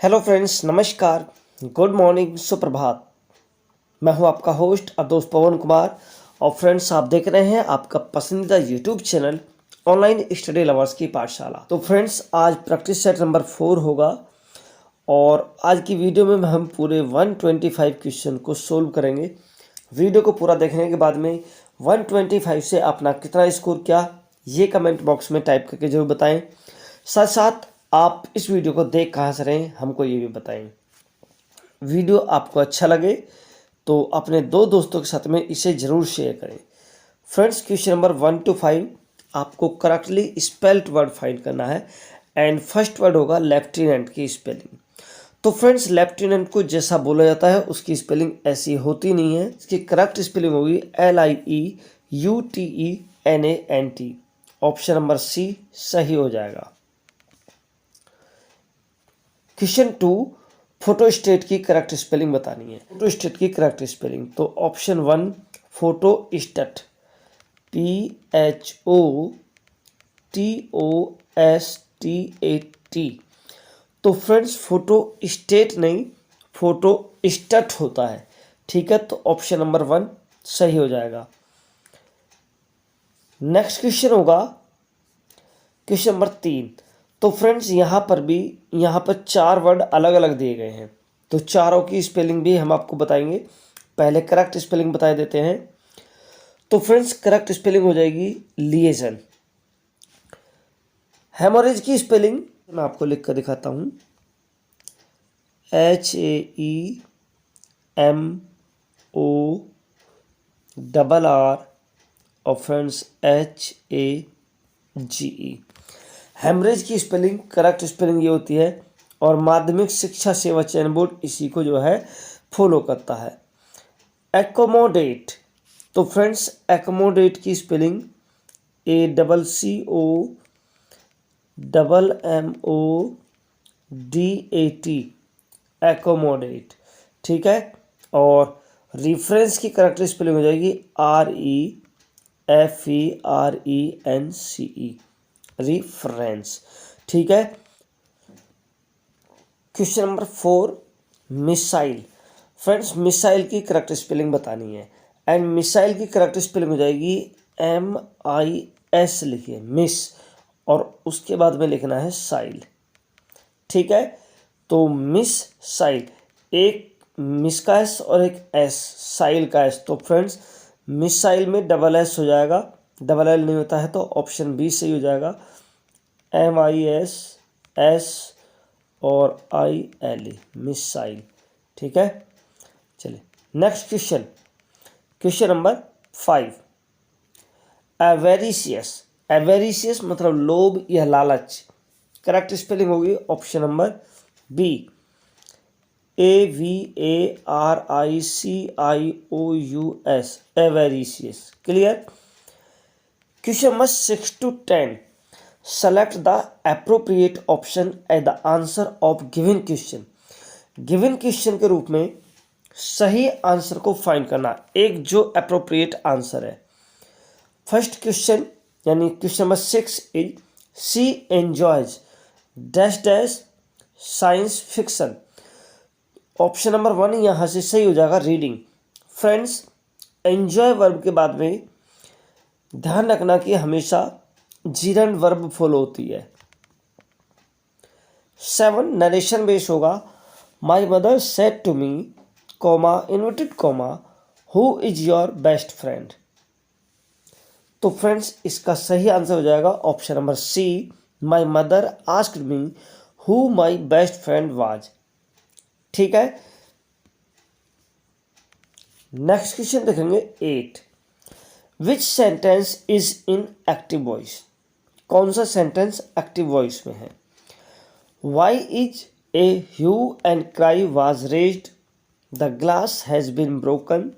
Hello friends, नमस्कार, good morning, सुप्रभात। मैं हूं आपका होस्ट और दोस्त पवन कुमार। और फ्रेंड्स, आप देख रहे हैं आपका पसंदीदा YouTube channel online study lovers की पाठशाला। तो फ्रेंड्स, आज प्रैक्टिस सेट नंबर 4 होगा और आज की वीडियो में हम पूरे 125 क्वेश्चन को सोल्व करेंगे। वीडियो को पूरा देखने के बाद में 125 से अपना कितना स्कोर किया ये कमेंट बॉक्स में टाइप करके जरूर बताएं। साथ साथ आप इस वीडियो को देख कहाँ से रहे हैं हमको ये भी बताएं। वीडियो आपको अच्छा लगे तो अपने दो दोस्तों के साथ में इसे ज़रूर शेयर करें। फ्रेंड्स, क्वेश्चन नंबर 1 to 5 आपको करेक्टली स्पेल्ड वर्ड फाइंड करना है एंड फर्स्ट वर्ड होगा लेफ्टिनेंट की स्पेलिंग। तो फ्रेंड्स, लेफ्टिनेंट को जैसा बोला जाता है उसकी स्पेलिंग ऐसी होती नहीं है। इसकी करेक्ट स्पेलिंग होगी LIEUTENANT। ऑप्शन नंबर सी सही हो जाएगा। क्वेश्चन 2, फोटोस्टेट की करेक्ट स्पेलिंग बतानी है। फोटोस्टेट की करेक्ट स्पेलिंग तो ऑप्शन 1 फोटोस्टेट PHOTOSTAT। तो फ्रेंड्स, फोटोस्टेट नहीं फोटोस्टेट होता है, ठीक है। तो ऑप्शन नंबर 1 सही हो जाएगा। नेक्स्ट क्वेश्चन होगा क्वेश्चन नंबर 3। तो फ्रेंड्स, यहाँ पर 4 वर्ड अलग अलग दिए गए हैं, तो चारों की स्पेलिंग भी हम आपको बताएंगे। पहले करेक्ट स्पेलिंग बता देते हैं। तो फ्रेंड्स, करेक्ट स्पेलिंग हो जाएगी लिएजन। हेमोरेज की स्पेलिंग मैं आपको लिख कर दिखाता हूँ। HAEMORR और फ्रेंड्स HAGE। हेमरेज की स्पेलिंग करेक्ट स्पेलिंग ये होती है और माध्यमिक शिक्षा सेवा चयन बोर्ड इसी को जो है फॉलो करता है। एकोमोडेट, तो फ्रेंड्स एकोमोडेट की स्पेलिंग ACCOMMODAT, एकोमोडेट, ठीक है। और रिफरेंस की करेक्ट स्पेलिंग हो जाएगी REFERENCE, रिफरेंस, ठीक है। Question number 4 missile. Friends, missile की करेक्ट स्पेलिंग बतानी है एंड मिसाइल की करेक्ट स्पेलिंग हो जाएगी MIS, लिखिए मिस, और उसके बाद में लिखना है साइल, ठीक है। तो मिस साइल, एक मिस का एस और एक एस, साइल का एस। तो फ्रेंड्स, मिसाइल में डबल एस हो जाएगा, डबल एल नहीं होता है, तो ऑप्शन बी सही हो जाएगा। MISS और ILE, मिसाइल, ठीक है। चलिए next question, question number 5। Avaricious, avaricious मतलब लोभ या लालच। करेक्ट स्पेलिंग होगी option number B AVARICIOUS, avaricious, clear. Question number 6 to 10। Select the appropriate option at the answer of given question. Given question के रूप में सही आंसर को फाइंड करना, एक जो अप्रोप्रिएट आंसर है। फर्स्ट क्वेश्चन यानी question number 6 is she enjoys dash dash science fiction. Option number 1 यहाँ से सही हो जाएगा रीडिंग। फ्रेंड्स, एंजॉय वर्ब के बाद में ध्यान रखना कि हमेशा जीरंड वर्ब फॉलो होती है। 7 नरेशन बेस होगा। My mother said to me comma inverted comma who is your best friend. तो फ्रेंड्स, इसका सही आंसर हो जाएगा option number C, my mother asked me who my best friend was, ठीक है। नेक्स्ट क्वेश्चन देखेंगे 8। Which sentence is in active voice. कौन सा सेंटेंस एक्टिव वॉइस में है। Why is a hue and cry was raised, the glass has been broken,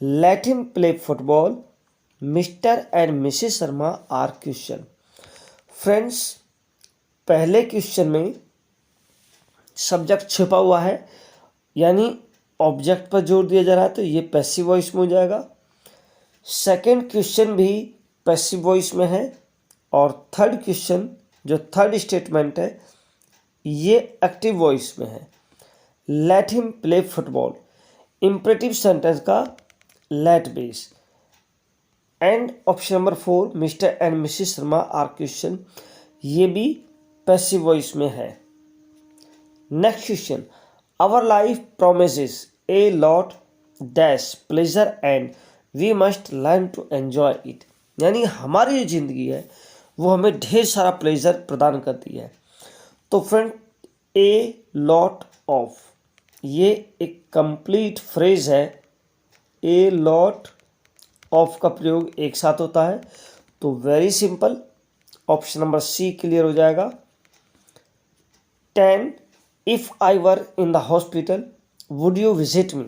let him play football, mister and missus Sharma are question. Friends, पहले question में subject छिपा हुआ है यानी ऑब्जेक्ट पर जोर दिया जा रहा है, तो ये पैसिव वॉइस में हो जाएगा। सेकंड क्वेश्चन भी पैसिव वॉइस में है और थर्ड क्वेश्चन जो थर्ड स्टेटमेंट है ये एक्टिव वॉइस में है। Let him play football, imperative sentence का let base. And option number 4 Mr and Mrs Sharma are question, ये भी पैसिव वॉइस में है। Next question, our life promises a lot dash pleasure and we must learn to enjoy it, यानी हमारी जो ज़िंदगी है वो हमें ढेर सारा प्लेजर प्रदान करती है। तो फ्रेंड, ए लॉट ऑफ, ये एक कंप्लीट फ्रेज है। ए लॉट ऑफ का प्रयोग एक साथ होता है, तो very simple, option number C clear हो जाएगा। 10 if I were in the hospital would you visit me.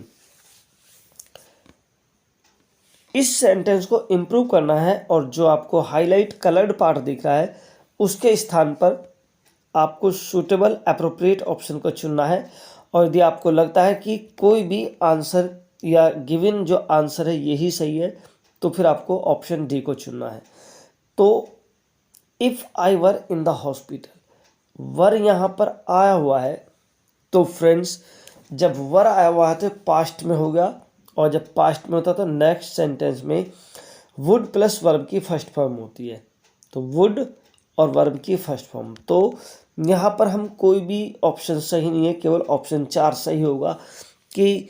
इस सेंटेंस को इम्प्रूव करना है और जो आपको हाईलाइट कलर्ड पार्ट दिख रहा है उसके स्थान पर आपको सूटेबल अप्रोप्रिएट ऑप्शन को चुनना है। और यदि आपको लगता है कि कोई भी आंसर या गिवन जो आंसर है यही सही है तो फिर आपको ऑप्शन डी को चुनना है। तो if I were in the hospital, where यहाँ पर आया हुआ है, तो फ्रेंड्स जब वर आया हुआ है तो पास्ट में हो गया, और जब पास्ट में होता है तो नेक्स्ट सेंटेंस में वुड प्लस वर्ब की फर्स्ट फॉर्म होती है। तो वुड और वर्ब की फर्स्ट फॉर्म, तो यहाँ पर हम कोई भी ऑप्शन सही नहीं है, केवल ऑप्शन 4 सही होगा कि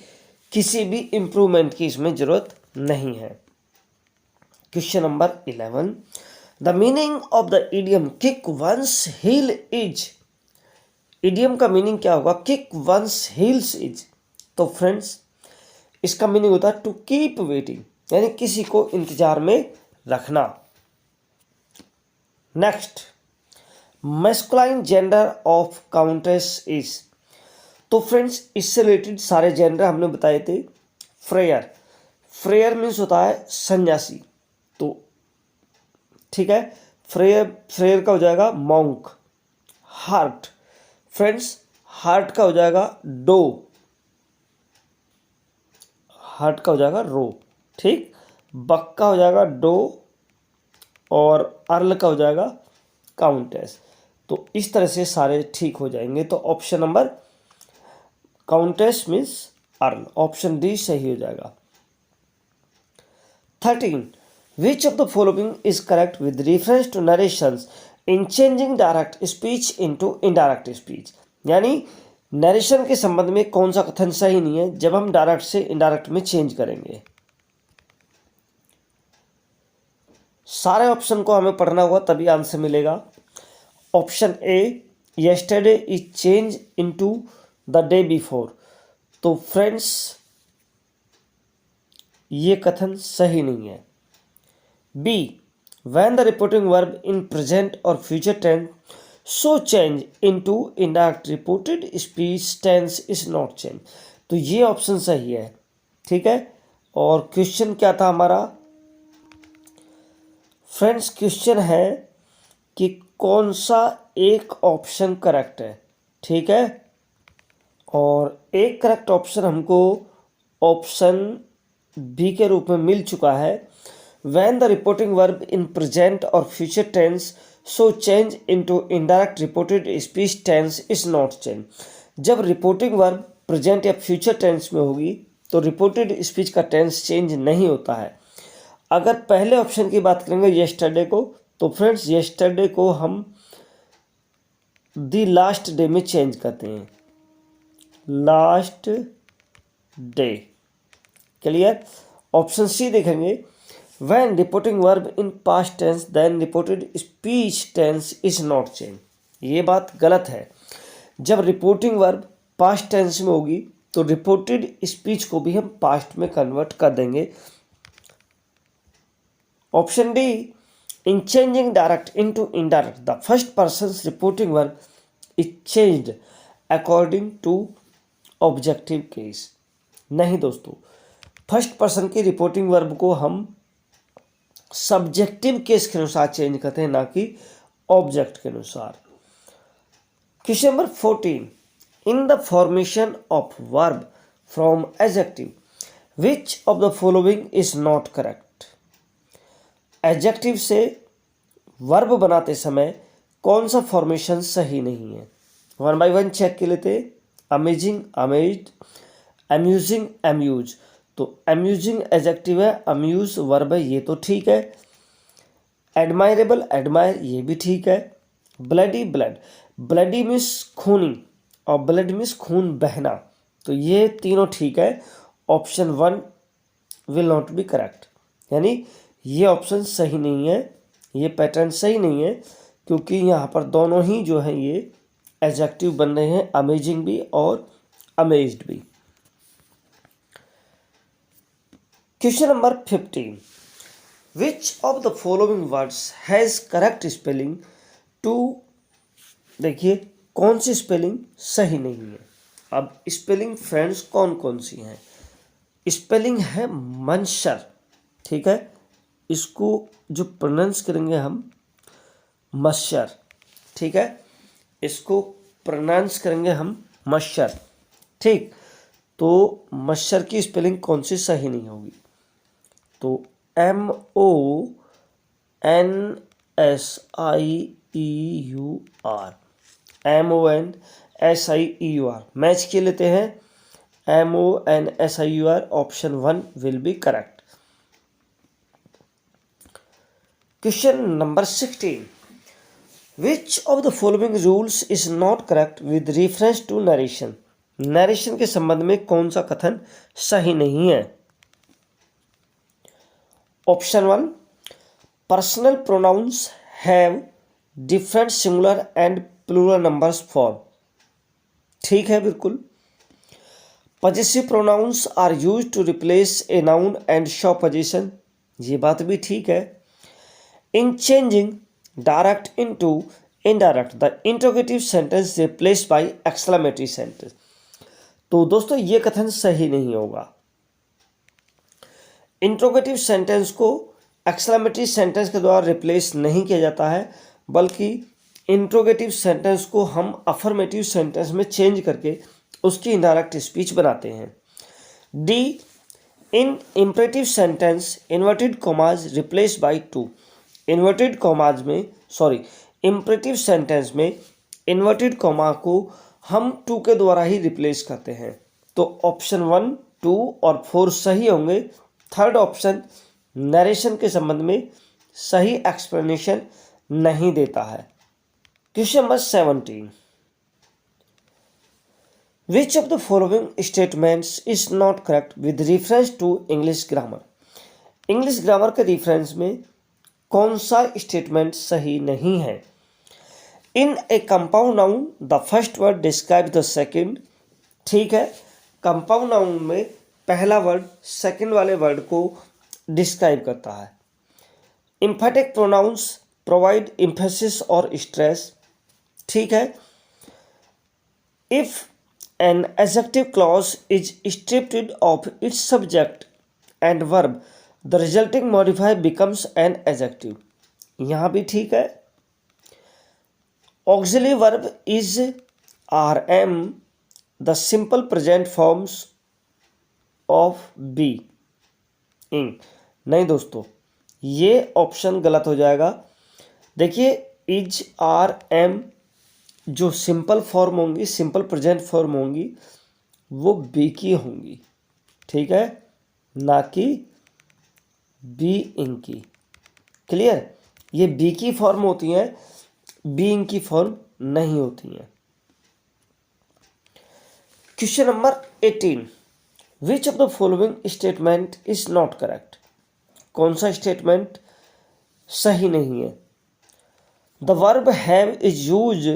किसी भी इम्प्रूवमेंट की इसमें ज़रूरत नहीं है। Question number 11, the meaning of the idiom kick one's heel is. Idiom का मीनिंग क्या होगा? Kick one's heels is. तो फ्रेंड्स इसका मीनिंग होता है टू कीप वेटिंग, यानी किसी को इंतजार में रखना। Next, masculine gender of countess is. तो फ्रेंड्स इससे रिलेटेड सारे जेंडर हमने बताए थे। फ्रेयर, फ्रेयर मीन्स होता है सन्यासी, तो ठीक है, फ्रेयर का हो जाएगा मॉन्क। हार्ट, फ्रेंड्स हार्ट का हो जाएगा डो, हार्ट का हो जाएगा रो, ठीक। बक का हो जाएगा डो और अर्ल का हो जाएगा काउंटेस। तो इस तरह से सारे ठीक हो जाएंगे। तो option number countess means earl, option D सही हो जाएगा। 13, which of the following is correct with reference to narrations in changing direct speech into indirect speech, यानी नरेशन के संबंध में कौन सा कथन सही नहीं है जब हम डायरेक्ट से इनडायरेक्ट में चेंज करेंगे। सारे ऑप्शन को हमें पढ़ना होगा तभी आंसर मिलेगा। Option A, yesterday is change into the day before, तो फ्रेंड्स ये कथन सही नहीं है। B, when the reporting verb in present और future tense so change into indirect reported speech tense is not change, तो ये ऑप्शन सही है, ठीक है। और क्वेश्चन क्या था हमारा फ्रेंड्स? क्वेश्चन है कि कौन सा एक ऑप्शन करेक्ट है, ठीक है। और एक करेक्ट ऑप्शन हमको ऑप्शन बी के रूप में मिल चुका है। When the reporting verb in present और future tense so change into indirect reported speech tense is not change, जब रिपोर्टिंग वर्ब प्रेजेंट या फ्यूचर टेंस में होगी तो रिपोर्टेड स्पीच का टेंस चेंज नहीं होता है। अगर पहले ऑप्शन की बात करेंगे येस्टरडे को, तो फ्रेंड्स येस्टरडे को हम दी लास्ट डे में चेंज करते हैं, last day, clear. Option C देखेंगे, when reporting verb in past tense then reported speech tense is not change, ये बात गलत है। जब रिपोर्टिंग वर्ब पास्ट टेंस में होगी तो रिपोर्टेड स्पीच को भी हम पास्ट में कन्वर्ट कर देंगे। Option D, in changing direct into indirect the first person's reporting verb is changed according to objective case. नहीं दोस्तों, फर्स्ट पर्सन की रिपोर्टिंग वर्ब को हम सब्जेक्टिव केस के अनुसार चेंज करते हैं, ना कि ऑब्जेक्ट के अनुसार। Question number 14, in the formation of verb from adjective which of the following is not correct. Adjective से वर्ब बनाते समय कौन सा फॉर्मेशन सही नहीं है? वन बाय वन चेक कर लेते हैं। Amazing, amazed, amusing, amuse. तो अम्यूजिंग एडजेक्टिव है, अम्यूज वर्ब है, ये तो ठीक है। एडमायरेबल, एडमायर, ये भी ठीक है। ब्लडी, ब्लड, ब्लडी मीन्स खूनी और ब्लड मीन्स खून बहना, तो ये तीनों ठीक है। Option 1 will not be correct, यानी ये ऑप्शन सही नहीं है, ये पैटर्न सही नहीं है, क्योंकि यहाँ पर दोनों ही जो है ये एडजेक्टिव बन रहे हैं, अमेजिंग भी और अमेज्ड भी। Question number 15, which of the following words has correct spelling too. देखिए कौन सी स्पेलिंग सही नहीं है। अब स्पेलिंग फ्रेंड्स कौन कौन सी हैं। स्पेलिंग है मंशर, ठीक है, इसको जो प्रोनाउंस करेंगे हम मशर, ठीक है, इसको प्रोनाउंस करेंगे हम मशर, ठीक। तो मशर की स्पेलिंग कौन सी सही नहीं होगी, तो MONSIEUR, MONSIEUR मैच के लेते हैं। MONSIEUR option 1 will be correct. Question number 16, which of the following rules is not correct with reference to narration. Narration के संबंध में कौन सा कथन सही नहीं है। Option 1, personal pronouns have different singular and plural numbers form, ठीक है बिल्कुल। Possessive pronouns are used to replace a noun and show position, ये बात भी ठीक है। In changing direct into indirect the interrogative sentence replaced by exclamatory sentence, तो दोस्तों ये कथन सही नहीं होगा। इंट्रोगेटिव सेंटेंस को एक्सक्लेमेटरी सेंटेंस के द्वारा रिप्लेस नहीं किया जाता है, बल्कि इंट्रोगेटिव सेंटेंस को हम अफर्मेटिव सेंटेंस में चेंज करके उसकी इनडायरेक्ट स्पीच बनाते हैं। D, in imperative sentence inverted commas replace by two. Inverted commas में इम्परेटिव सेंटेंस में इन्वर्टेड कॉमा को हम टू के द्वारा ही रिप्लेस करते हैं, तो ऑप्शन 1, 2 और 4 सही होंगे। थर्ड ऑप्शन नरेशन के संबंध में सही एक्सप्लेनेशन नहीं देता है। Question number 17, which of the following statements is not correct with reference to English grammar. English grammar के रेफरेंस में कौन सा स्टेटमेंट सही नहीं है। In a compound noun the first word describe the second, ठीक है, कंपाउंड नाउन में पहला वर्ड सेकेंड वाले वर्ड को डिस्क्राइब करता है। इम्फेटिक प्रोनाउंस प्रोवाइड इम्फेसिस और स्ट्रेस, ठीक है। If an adjective clause is stripped of its subject and verb the resulting modifier becomes an adjective, यहाँ भी ठीक है। Auxiliary verb is RM the simple present forms of be ing, नहीं दोस्तों ये ऑप्शन गलत हो जाएगा। देखिए इज RM जो सिंपल फॉर्म होंगी, सिंपल प्रेजेंट फॉर्म होंगी, वो बी की होंगी, ठीक है, ना कि बीइंग की। क्लियर, ये बी की फॉर्म होती हैं, बीइंग की फॉर्म नहीं होती हैं। Question number 18, which of the following statement is not correct. कौन सा स्टेटमेंट सही नहीं है। The verb have is use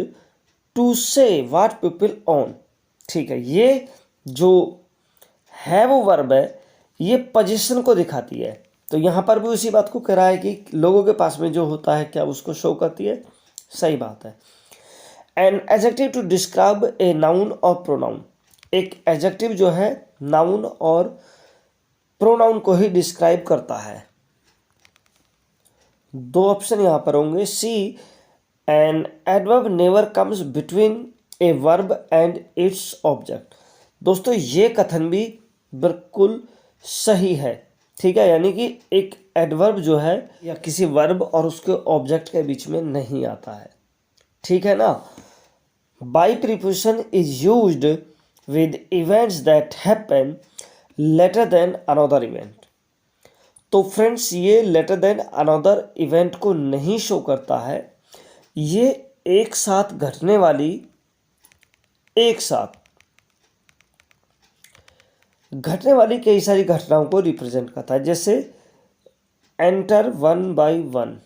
to say what people own, ठीक है, ये जो हैव वर्ब है ये पोजीशन को दिखाती है, तो यहाँ पर भी उसी बात को कह रहा है कि लोगों के पास में जो होता है क्या उसको शो करती है, सही बात है। An adjective to describe a noun और प्रोनाउन, एक एडजेक्टिव जो है नाउन और प्रोनाउन को ही डिस्क्राइब करता है। दो ऑप्शन यहाँ पर होंगे। C, an adverb never comes between a verb and its object. दोस्तों ये कथन भी बिल्कुल सही है, ठीक है, यानी कि एक एडवर्ब जो है या किसी वर्ब और उसके ऑब्जेक्ट के बीच में नहीं आता है, ठीक है ना। by preposition is used with events that happen later than another event। तो फ्रेंड्स ये लेटर देन अनदर इवेंट को नहीं शो करता है, ये एक साथ घटने वाली कई सारी घटनाओं को रिप्रेजेंट करता है। जैसे एंटर वन बाय वन,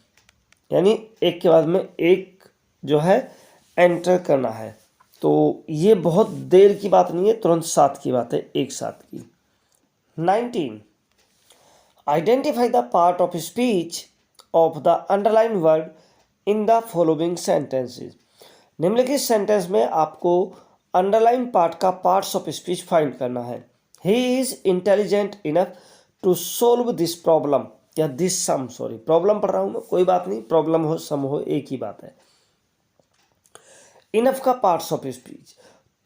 यानी एक के बाद में एक जो है एंटर करना है। तो ये बहुत देर की बात नहीं है, तुरंत साथ की बात है, एक साथ की। 19, identify the part of speech of the underline word in the following sentences. निम्नलिखित सेंटेंस में आपको अंडरलाइन पार्ट का पार्ट्स ऑफ स्पीच फाइंड करना है। He is intelligent enough to solve this problem, या दिस सम, सॉरी प्रॉब्लम पढ़ रहा हूं मैं, कोई बात नहीं, प्रॉब्लम हो सम हो एक ही बात है। इनफ का पार्ट्स ऑफ स्पीच,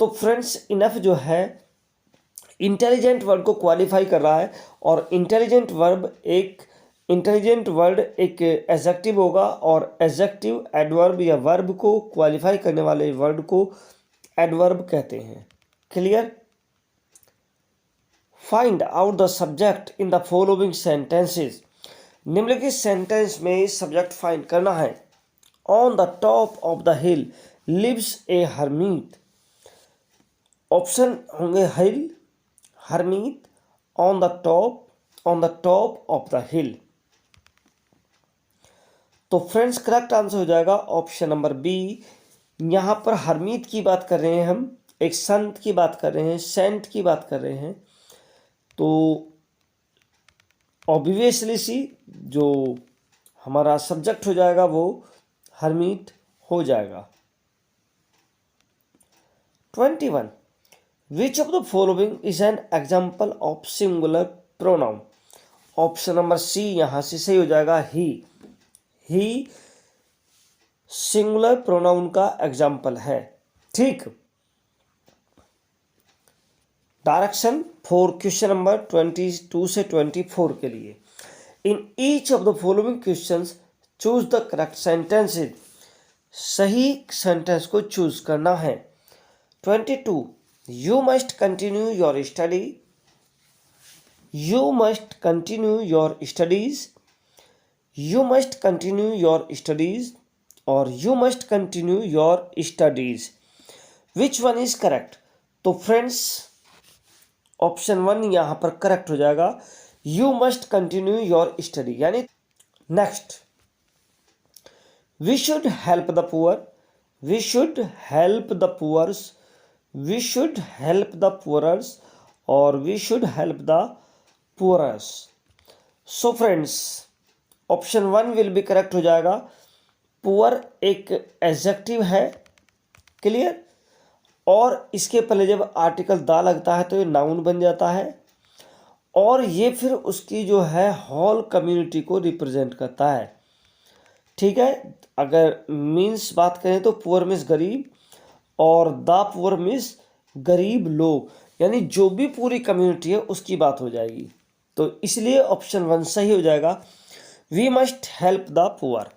तो फ्रेंड्स इनफ जो है इंटेलिजेंट वर्ड को क्वालिफाई कर रहा है, और इंटेलिजेंट वर्ड एक एडजेक्टिव होगा, और एडजेक्टिव एडवर्ब या वर्ब को क्वालिफाई करने वाले वर्ड को एडवर्ब कहते हैं। Clear? Find out the subject in the following sentences. निम्नलिखित सेंटेंस में सब्जेक्ट फाइंड करना है। On the top of the hill lives a hermit. Option होंगे hill, hermit, on the top of the hill. तो friends correct answer हो जाएगा option number B. यहाँ पर हरमीत की बात कर रहे हैं हम, एक संत की बात कर रहे हैं, सेंट की बात कर रहे हैं, तो ऑब्वियसली सी जो हमारा सब्जेक्ट हो जाएगा वो हरमीत हो जाएगा। 21, which of the following is an example of singular pronoun. Option number C यहाँ से सही हो जाएगा, ही सिंगुलर प्रोनाउन का एग्जाम्पल है। ठीक, डायरेक्शन फॉर क्वेश्चन नंबर 22 से 24 के लिए। In each of the following questions choose the correct sentences. सही सेंटेंस को चूज करना है। 22, you must continue your study, you must continue your studies, you must continue your studies, और you must continue your studies. Which one is correct? तो friends option 1 यहाँ पर correct हो जाएगा, you must continue your study. यानी next, we should help the poor, we should help the poors, we should help the poorers, और we should help the poorers. So friends option 1 will be correct हो जाएगा। Poor एक adjective है, clear, और इसके पहले जब आर्टिकल दा लगता है तो ये नाउन बन जाता है, और ये फिर उसकी जो है होल कम्युनिटी को रिप्रेजेंट करता है। ठीक है, अगर मीन्स बात करें तो पुअर मीन्स गरीब, और द पुअर मीन्स गरीब लोग, यानी जो भी पूरी कम्युनिटी है उसकी बात हो जाएगी। तो इसलिए ऑप्शन 1 सही हो जाएगा, we must help the poor.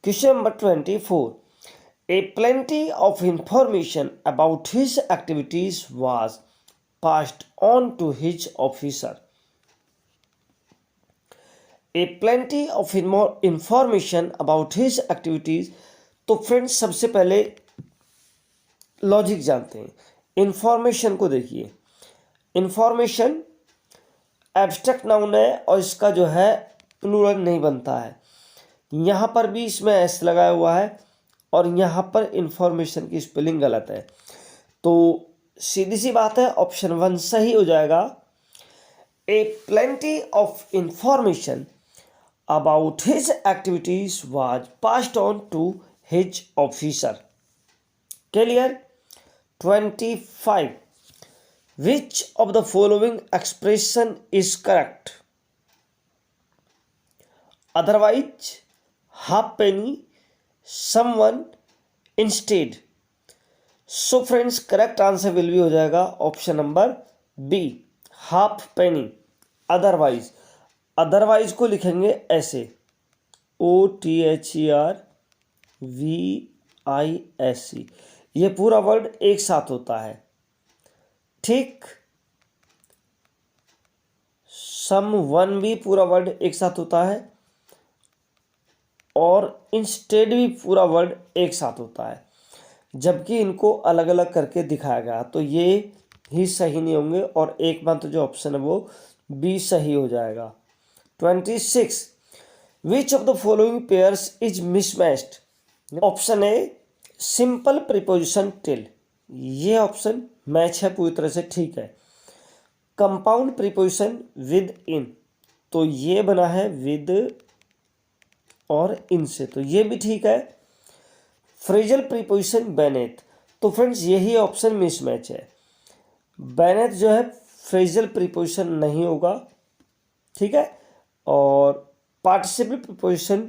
Question number 24, A plenty of information about his activities was passed on to his officer. A plenty of information about his activities। तो फ्रेंड्स सबसे पहले लॉजिक जानते हैं। इंफॉर्मेशन को देखिए, इंफॉर्मेशन एब्स्ट्रैक्ट नाउन है और इसका जो है प्लूरल नहीं बनता है। यहाँ पर भी इसमें एस लगाया हुआ है और यहाँ पर इंफॉर्मेशन की स्पेलिंग गलत है, तो सीधी सी बात है ऑप्शन 1 सही हो जाएगा। A plenty of information about his activities was passed on to his officer. Clear? 25, which of the following expression is correct? Otherwise, half penny, someone, instead। So friends correct answer will भी हो जाएगा option number B, half penny. Otherwise, otherwise को लिखेंगे ऐसे, OTHERWISE, ISE, ये पूरा word एक साथ होता है। ठीक, समवन भी पूरा वर्ड एक साथ होता है और इंस्टेड भी पूरा वर्ड एक साथ होता है, जबकि इनको अलग अलग करके दिखाया गया, तो ये ही सही नहीं होंगे और एकमात्र जो ऑप्शन है वो बी सही हो जाएगा। 26, विच of the following pairs is mismatched. Option a simple preposition till, ये ऑप्शन मैच है पूरी तरह से, ठीक है। कंपाउंड प्रीपोजिशन विद इन, तो ये बना है विद और इन से, तो ये भी ठीक है। फ्रेजल प्रीपोजिशन बेनेथ, तो फ्रेंड्स यही ऑप्शन मिसमैच है। बेनेथ जो है फ्रेजल प्रीपोजिशन नहीं होगा, ठीक है। और पार्टिसिपल प्रीपोजिशन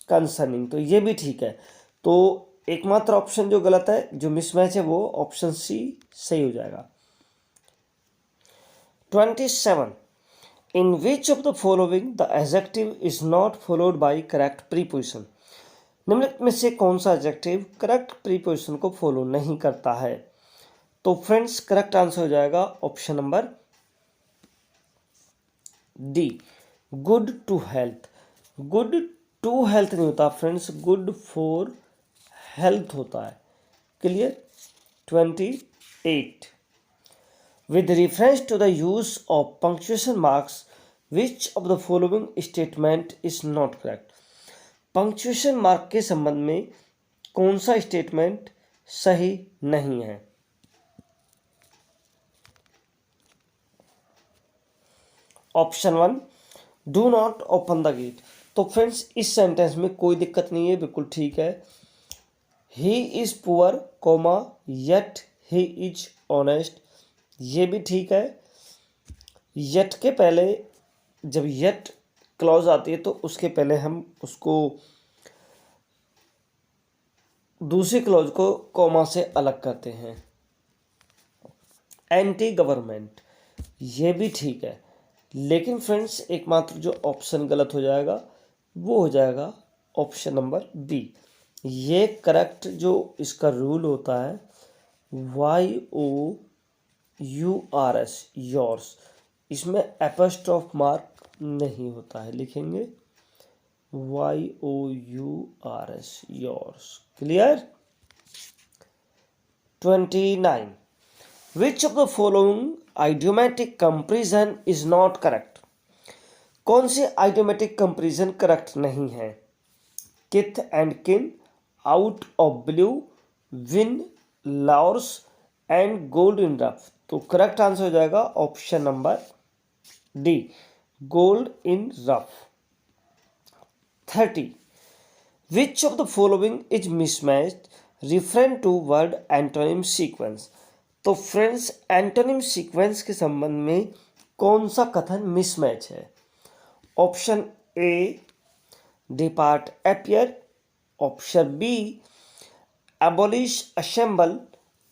कंसर्निंग, तो ये भी ठीक है। तो एकमात्र ऑप्शन जो गलत है, जो मिसमैच है, वो ऑप्शन सी सही हो जाएगा। 27, in which of the following the adjective is not followed by correct preposition. निम्नलिखित में से कौन सा एडजेक्टिव करेक्ट प्रीपोजिशन को फॉलो नहीं करता है। तो फ्रेंड्स करेक्ट आंसर हो जाएगा option number D, good to health. Good to health नहीं होता फ्रेंड्स, गुड फॉर हेल्थ होता है। Clear. 28, with reference to the use of punctuation marks, which of the following statement is not correct। Punctuation mark के संबंध में कौन सा statement सही नहीं है। Option 1, do not open the gate, तो फ्रेंड्स इस सेंटेंस में कोई दिक्कत नहीं है, बिल्कुल ठीक है। He is poor comma yet he is honest, ये भी ठीक है। येट के पहले जब येट क्लॉज आती है तो उसके पहले हम उसको दूसरी क्लॉज को कॉमा से अलग करते हैं। एंटी गवर्नमेंट, ये भी ठीक है, लेकिन फ्रेंड्स एकमात्र जो ऑप्शन गलत हो जाएगा वो हो जाएगा ऑप्शन नंबर बी। ये करेक्ट जो इसका रूल होता है YOURS योर्स, इसमें एपोस्ट्रोफ मार्क नहीं होता है, लिखेंगे YOURS yours. Clear. 29, which of the following idiomatic comparison is not correct. कौन सी आइडियोमेटिक कंपेरिजन करेक्ट नहीं है। Kith and kin, out of blue, win, laurels and gold in rough, तो correct answer हो जाएगा option number D, gold in rough. 30, which of the following is mismatched referent to word antonym sequence. तो friends antonym sequence के संबंध में कौन सा कथन मिसमैच है। Option A, depart appear, option B, abolish assemble,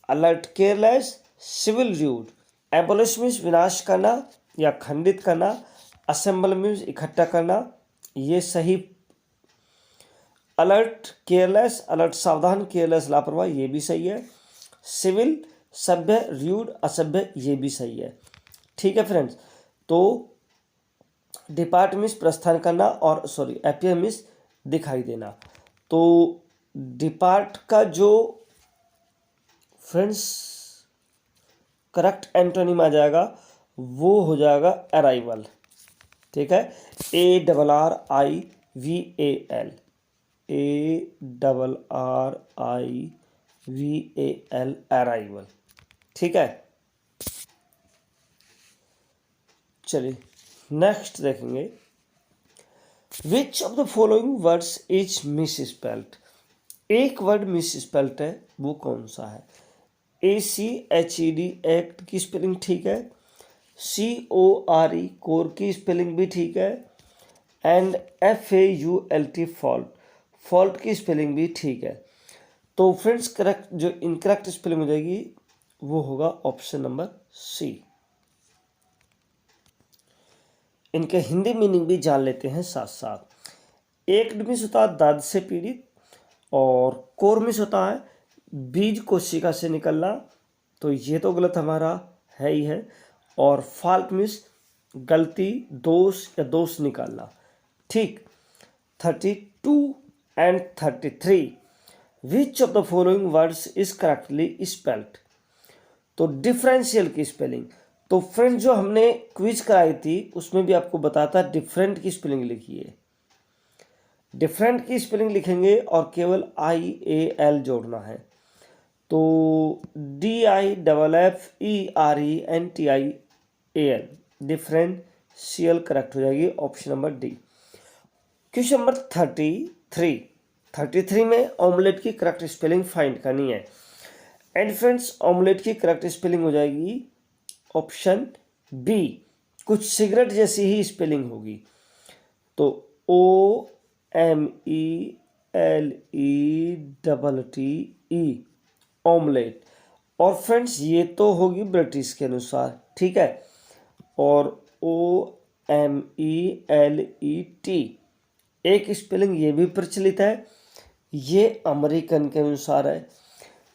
alert careless, civil rude. Abolish means विनाश करना या खंडित करना, असेंबल मीन्स इकट्ठा करना, ये सही। अलर्ट केयरलेस, अलर्ट सावधान, केयरलेस लापरवाह, ये भी सही है। सिविल सभ्य, रूड असभ्य, ये भी सही है। ठीक है फ्रेंड्स, तो डिपार्ट मीन्स प्रस्थान करना और सॉरी अपीयर मीन्स दिखाई देना। तो डिपार्ट का जो फ्रेंड्स करेक्ट एंटोनिम आ जाएगा वो हो जाएगा अराइवल। ठीक है, ARRIVAL, ARRIVAL, अराइवल। ठीक है, चलिए नेक्स्ट देखेंगे। विच of the following words is miss spelled. एक वर्ड मिस स्पेल्ड है, वो कौन सा है। ACHED एक्ट की स्पेलिंग ठीक है, CORE कोर की स्पेलिंग भी ठीक है, एंड FAULT फॉल्ट, फॉल्ट की स्पेलिंग भी ठीक है। तो फ्रेंड्स करेक्ट जो इनकरेक्ट स्पेलिंग हो जाएगी वो होगा ऑप्शन नंबर सी। इनके हिंदी मीनिंग भी जान लेते हैं साथ साथ। एक मीन्स होता है दर्द से पीड़ित, और कोर मीन्स होता है बीज कोशिका से निकलना, तो ये तो गलत हमारा है ही है। और फॉल्ट मीन्स गलती, दोष या दोष निकालना। ठीक। 32 and 33, which of the following words is correctly spelled. तो डिफरेंशियल की स्पेलिंग, तो फ्रेंड जो हमने क्विज कराई थी उसमें भी आपको बताता डिफरेंट की स्पेलिंग लिखिए। डिफरेंट की स्पेलिंग लिखेंगे और केवल IAL जोड़ना है, तो DIFFERENTIAL डिफरेंशियल करेक्ट हो जाएगी, option number D. Question number 33 में ऑमलेट की करेक्ट स्पेलिंग फाइंड करनी है। एंड फ्रेंड्स ऑमलेट की करेक्ट स्पेलिंग हो जाएगी ऑप्शन बी, कुछ सिगरेट जैसी ही स्पेलिंग होगी, तो OMELETTE ऑमलेट। और फ्रेंड्स ये तो होगी ब्रिटिश के अनुसार, ठीक है। और OMELET एक स्पेलिंग ये भी प्रचलित है, ये अमेरिकन के अनुसार है।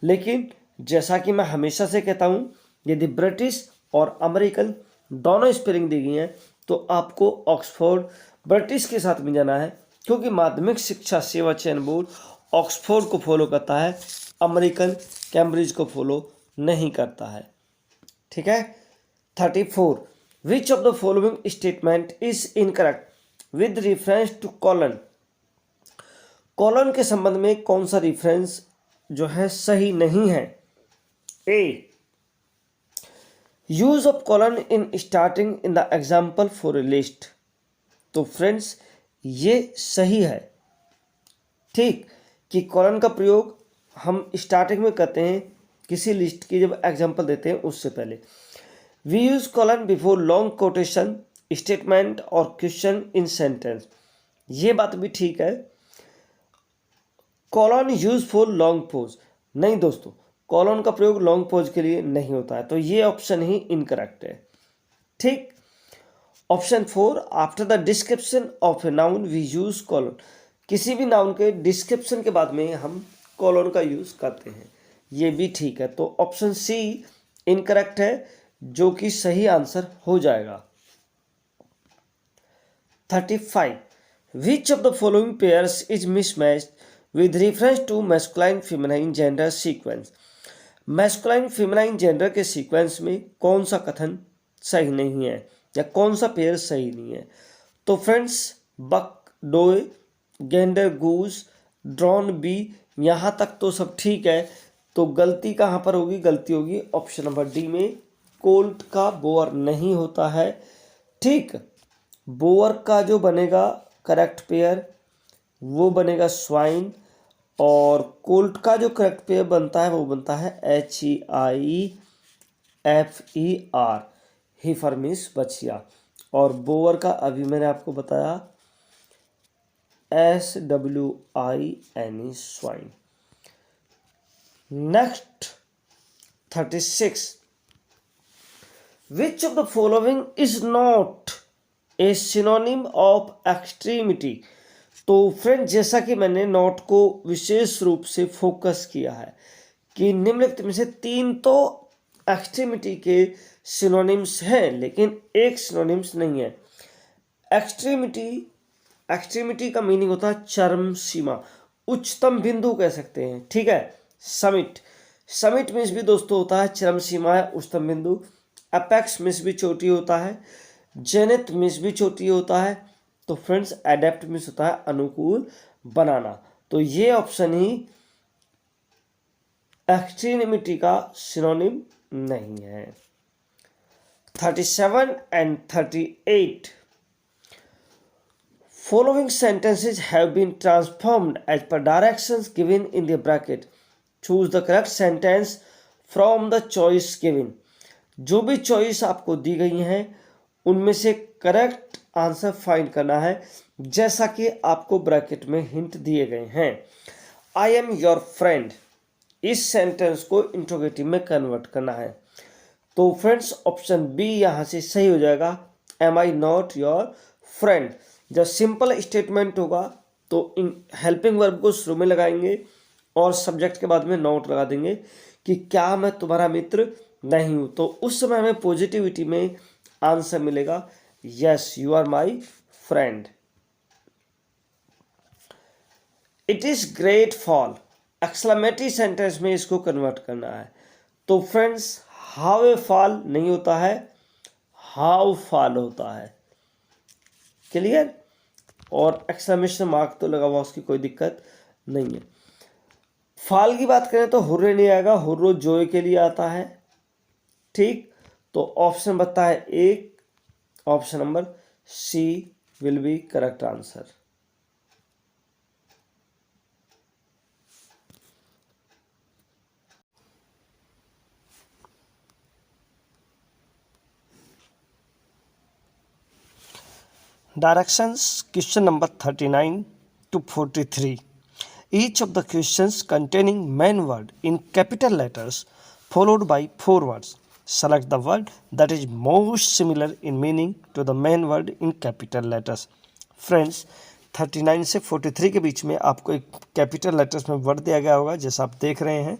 लेकिन जैसा कि मैं हमेशा से कहता हूँ, यदि ब्रिटिश और अमेरिकन दोनों स्पेलिंग दी गई हैं तो आपको ऑक्सफोर्ड ब्रिटिश के साथ में जाना है, क्योंकि माध्यमिक शिक्षा सेवा चयन बोर्ड ऑक्सफोर्ड को फॉलो करता है, अमेरिकन कैम्ब्रिज को फॉलो नहीं करता है। ठीक है। 34, विच of the following statement is incorrect with reference to colon. Colon के संबंध में कौन सा रेफरेंस जो है सही नहीं है। A, use of colon in starting in the example for a list. तो फ्रेंड्स ये सही है, ठीक, कि कॉलन का प्रयोग हम स्टार्टिंग में करते हैं किसी लिस्ट की जब एग्जाम्पल देते हैं उससे पहले। We use colon before long quotation, statement और क्वेश्चन इन सेंटेंस। ये बात भी ठीक है। Colon use for long pause, नहीं दोस्तों, कॉलन का प्रयोग लॉन्ग पोज के लिए नहीं होता है, तो ये ऑप्शन ही इनकरेक्ट है। ठीक। Option 4, after the description of a noun we use colon. किसी भी नाउन के डिस्क्रिप्शन के बाद में हम कॉलन का यूज करते हैं, ये भी ठीक है। तो ऑप्शन सी इनकरेक्ट है, जो कि सही आंसर हो जाएगा। 35, which of the following pairs is mismatched with reference to masculine feminine gender sequence. Masculine feminine gender के सीक्वेंस में कौन सा कथन सही नहीं है या कौन सा पेयर सही नहीं है। तो फ्रेंड्स बक, डोए, गेंडर, गूज, ड्रॉन, बी, यहाँ तक तो सब ठीक है। तो गलती कहाँ पर होगी, गलती होगी ऑप्शन नंबर डी में, कोल्ट का बोअर नहीं होता है। ठीक, बोअर का जो बनेगा करेक्ट पेयर वो बनेगा स्वाइन, और कोल्ट का जो करेक्ट पेयर बनता है वो बनता है HEIFER, हीफर मीन्स बछिया, और बोअर का अभी मैंने आपको बताया SWINE, swine. Next 36, which of the following is not a synonym of extremity. तो फ्रेंड जैसा कि मैंने नोट को विशेष रूप से फोकस किया है कि निम्नलिखित में से 3 तो एक्सट्रीमिटी के सिनोनिम्स हैं, लेकिन एक सिनोनिम्स नहीं है। एक्सट्रीमिटी का मीनिंग होता है चरम सीमा, उच्चतम बिंदु कह सकते हैं, ठीक है। समिट मीन्स भी दोस्तों होता है चरम सीमा है, उच्चतम बिंदु। अपेक्स मीन्स भी चोटी होता है, जेनिथ मीन्स भी चोटी होता है। तो फ्रेंड्स एडेप्ट मीन्स होता है अनुकूल बनाना। तो ये ऑप्शन ही एक्सट्रीमिटी का सिनोनिम नहीं है। 37 and 38, following sentences have been transformed as per directions given in the bracket. Choose the correct sentence from the choice given. जो भी चॉइस आपको दी गई हैं उनमें से करेक्ट आंसर फाइंड करना है, जैसा कि आपको ब्रैकेट में हिंट दिए गए हैं। आई एम योर फ्रेंड, इस सेंटेंस को इंट्रोगेटिव में कन्वर्ट करना है। तो फ्रेंड्स ऑप्शन बी यहाँ से सही हो जाएगा, am I not your friend. जब सिंपल स्टेटमेंट होगा तो इन हेल्पिंग वर्ब को शुरू में लगाएंगे और सब्जेक्ट के बाद में नॉट लगा देंगे कि क्या मैं तुम्हारा मित्र नहीं हूँ, तो उस समय हमें पॉजिटिविटी में आंसर मिलेगा yes you are my friend. It is great fall, exclamatory sentence में इसको कन्वर्ट करना है। तो फ्रेंड्स हाउ ए फॉल नहीं होता है, हाउ फॉल होता है। क्लियर? और एक्सक्लेमेशन मार्क तो लगा हुआ, उसकी कोई दिक्कत नहीं है। फाल की बात करें तो हुर्रे नहीं आएगा, हुर्रो जोय के लिए आता है। ठीक, तो ऑप्शन बताता है एक, option number C will be correct answer. Directions question number 39 to 43. Each of the questions containing main word in capital letters followed by 4 words. Select the word that is most similar in meaning to the main word in capital letters. Friends, 39 से 43 के बीच में आपको एक capital letters में word दिया गया होगा, जैसा आप देख रहे हैं।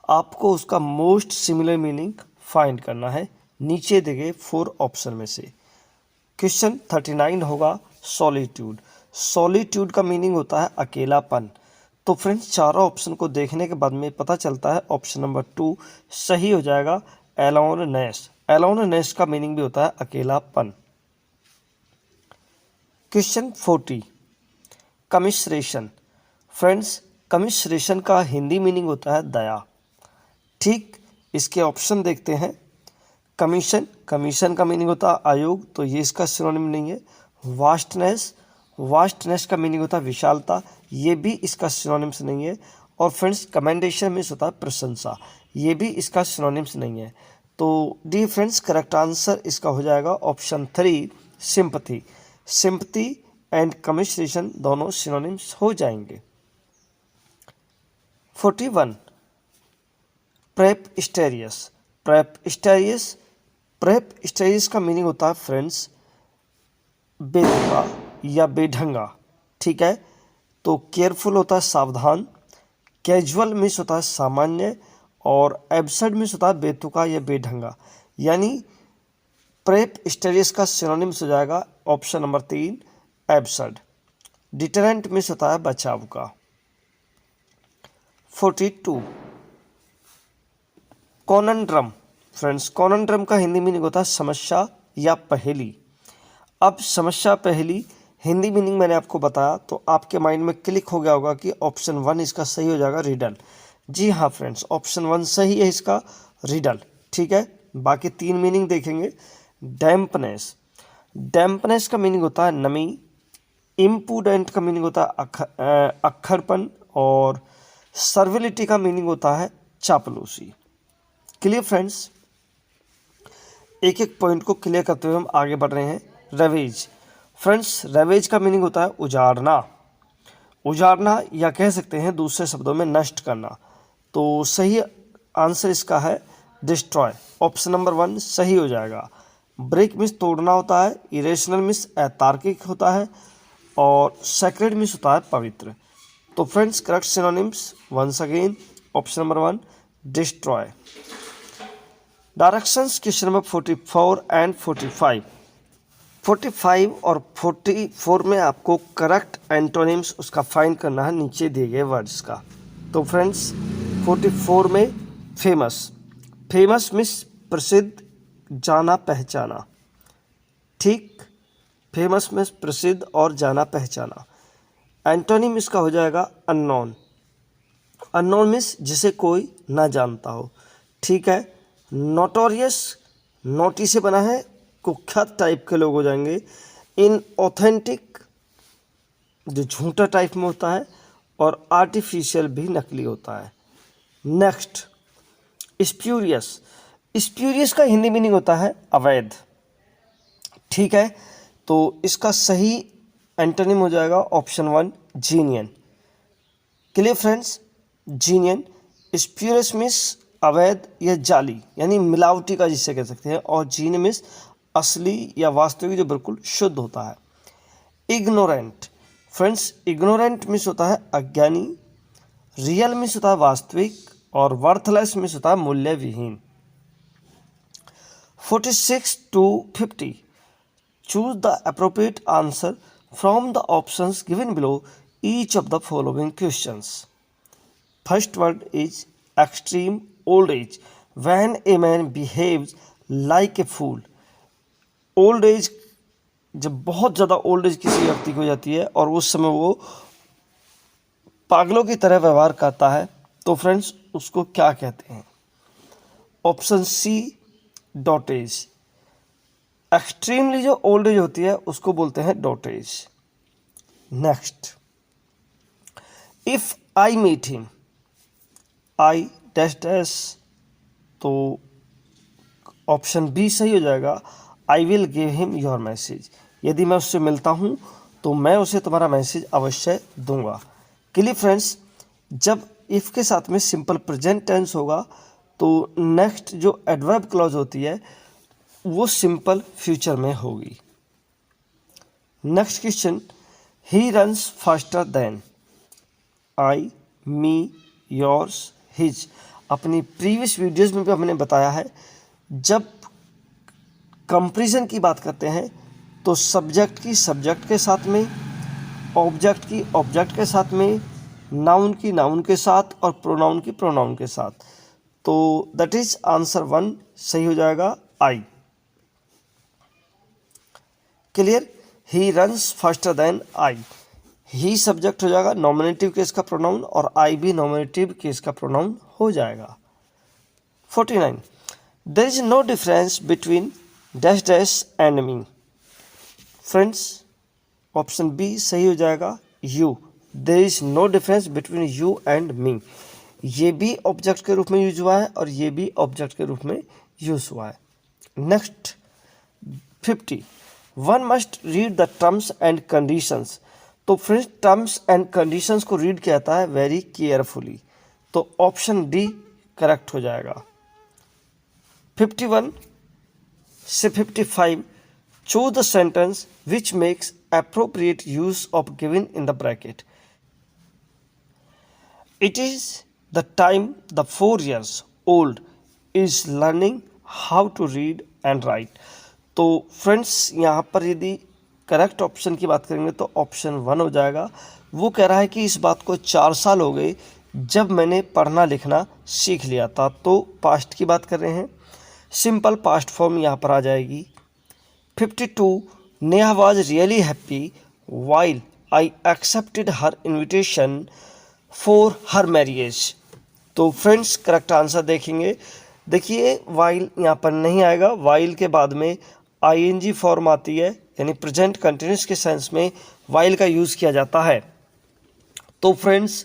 आपको उसका मोस्ट सिमिलर मीनिंग फाइंड करना है नीचे दिए गए 4 ऑप्शन में से। क्वेश्चन 39 होगा सॉलिट्यूड। सॉलिट्यूड का मीनिंग होता है अकेलापन। तो फ्रेंड्स चारों ऑप्शन को देखने के बाद में पता चलता है ऑप्शन नंबर 2 सही हो जाएगा, एलोननेस। एलोननेस का मीनिंग भी होता है अकेलापन। क्वेश्चन 40 कमिश्रेशन। फ्रेंड्स कमिश्रेशन का हिंदी मीनिंग होता है दया। ठीक, इसके ऑप्शन देखते हैं। कमीशन, कमीशन का मीनिंग होता है आयोग, तो ये इसका सिनोनिम नहीं है। वास्टनेस, वास्टनेस का मीनिंग होता है विशालता, ये भी इसका सिनोनिम्स नहीं है। और फ्रेंड्स कमेंडेशन मीन्स होता है प्रशंसा, ये भी इसका सिनोनिम्स नहीं है। तो डी फ्रेंड्स करेक्ट आंसर इसका हो जाएगा ऑप्शन 3 सिंपथी। सिंपथी एंड कमिश्रेशन दोनों सिनोनिम्स हो जाएंगे। 41 प्रेप स्टेरियस। प्रेप स्टेरियस, प्रेप स्टेरियस का मीनिंग होता है फ्रेंड्स बेतुका या बेढंगा। ठीक है, तो केयरफुल होता है सावधान, कैजुअल मीन्स होता है सामान्य, और एब्सर्ड मीन्स होता है बेतुका या बेढंगा। यानी प्रेप स्टेरियस का सिनोनिम्स हो जाएगा option number 3 absurd. Deterrent means होता है बचाव का। 42 कॉनंड्रम। फ्रेंड्स कॉनंड्रम का हिंदी मीनिंग होता है समस्या या पहेली। अब समस्या पहेली हिंदी मीनिंग मैंने आपको बताया, तो आपके माइंड में क्लिक हो गया होगा कि ऑप्शन 1 इसका सही हो जाएगा रिडल। जी हाँ फ्रेंड्स, ऑप्शन 1 सही है इसका रिडल। ठीक है, बाकी 3 मीनिंग देखेंगे। डैम्पनेस, डैम्पनेस का मीनिंग होता है नमी। इम्पूडेंट का मीनिंग होता है अक्खरपन, और सर्विलिटी का मीनिंग होता है चापलूसी। क्लियर फ्रेंड्स, एक एक पॉइंट को क्लियर करते हुए हम आगे बढ़ रहे हैं। रवेज। फ्रेंड्स रवेज का मीनिंग होता है उजाड़ना। उजाड़ना या कह सकते हैं दूसरे शब्दों में नष्ट करना। तो सही आंसर इसका है डिस्ट्रॉय। ऑप्शन नंबर 1 सही हो जाएगा। ब्रेक मीन्स तोड़ना होता है, इरेशनल मीन्स अतार्किक होता है, और सेक्रेड मीन्स होता है पवित्र। तो friends correct synonyms once again option number 1 destroy. Directions question number 44 and 45। 45 और 44 में आपको करेक्ट एंटोनिम्स उसका फाइंड करना है नीचे दिए गए वर्ड्स का। तो फ्रेंड्स 44 में फेमस। फेमस मीन्स प्रसिद्ध, जाना पहचाना। ठीक, फेमस मीन्स प्रसिद्ध और जाना पहचाना। एंटोनिम इसका हो जाएगा अननोन। अननोन मीन्स जिसे कोई ना जानता हो। ठीक है, नोटोरियस, नोटी से बना है, कुख्यात टाइप के लोग हो जाएंगे। इन ऑथेंटिक जो झूठा टाइप में होता है, और आर्टिफिशियल भी नकली होता है। Next spurious. स्प्यूरियस का हिंदी मीनिंग होता है अवैध। ठीक है, तो इसका सही एंटोनिम हो जाएगा option 1 जीनियन। Clear friends, जीनियन। Spurious means अवैध या जाली, यानी मिलावटी का जिसे कह सकते हैं, और जीन मीन्स असली या वास्तविक जो बिल्कुल शुद्ध होता है। इग्नोरेंट। फ्रेंड्स, इग्नोरेंट मीन्स होता है अज्ञानी, रियल मीन्स होता है वास्तविक, और वर्थलेस मीन्स होता है मूल्य विहीन। 46 to 50, choose the appropriate answer from the options given below each of the following questions. First word is extreme old age, when a man behaves like a fool. Old age, जब बहुत ज़्यादा old age किसी व्यक्ति की हो जाती है और उस समय वो पागलों की तरह व्यवहार करता है, तो फ्रेंड्स उसको क्या कहते हैं? Option C, dotage. Extremely जो ओल्ड एज होती है उसको बोलते हैं dotage. Next, if I meet him, I dash dash, तो ऑप्शन बी सही हो जाएगा, I will give him your message. यदि मैं उससे मिलता हूँ तो मैं उसे तुम्हारा मैसेज अवश्य दूंगा। क्लियर फ्रेंड्स, जब इफ़ के साथ में सिंपल प्रेजेंट टेंस होगा तो नेक्स्ट जो एडवर्ब क्लॉज होती है वो सिंपल फ्यूचर में होगी। नेक्स्ट क्वेश्चन, ही रन्स फास्टर देन, आई, मी, योर्स, हिज। अपनी प्रीवियस वीडियोस में भी हमने बताया है, जब कंपैरिजन की बात करते हैं तो सब्जेक्ट की सब्जेक्ट के साथ में, ऑब्जेक्ट की ऑब्जेक्ट के साथ में, नाउन की नाउन के साथ और प्रोनाउन की प्रोनाउन के साथ। तो दैट इज आंसर 1 सही हो जाएगा, I. Clear, he runs faster than I. He subject हो जाएगा, नॉमिनेटिव केस का प्रोनाउन, और आई भी नॉमिनेटिव केस का प्रोनाउन हो जाएगा। 49, there is no difference between dash dash and me. Friends, option B सही हो जाएगा, you. There is no difference between you and me. ये भी ऑब्जेक्ट के रूप में यूज हुआ है और ये भी ऑब्जेक्ट के रूप में यूज हुआ है। Next 50, one must read the terms and conditions. तो फ्रेंड्स, टर्म्स एंड कंडीशंस को रीड किया जाता है वेरी केयरफुली, तो ऑप्शन डी करेक्ट हो जाएगा। 51 से 55, choose the sentence which makes appropriate use of given in the bracket. It is the time the 4 years old is learning how to read and write. तो friends, यहाँ पर यदि correct option की बात करेंगे तो ऑप्शन 1 हो जाएगा। वो कह रहा है कि इस बात को 4 साल हो गए जब मैंने पढ़ना लिखना सीख लिया था, तो पास्ट की बात कर रहे हैं, सिंपल पास्ट फॉर्म यहाँ पर आ जाएगी। 52, Neha was really happy while I accepted her invitation for her marriage. तो फ्रेंड्स, करेक्ट आंसर देखेंगे, देखिए वाइल यहाँ पर नहीं आएगा, वाइल के बाद में आईएनजी फॉर्म आती है, यानी प्रेजेंट कंटिन्यूस के सेंस में वाइल का यूज़ किया जाता है। तो फ्रेंड्स,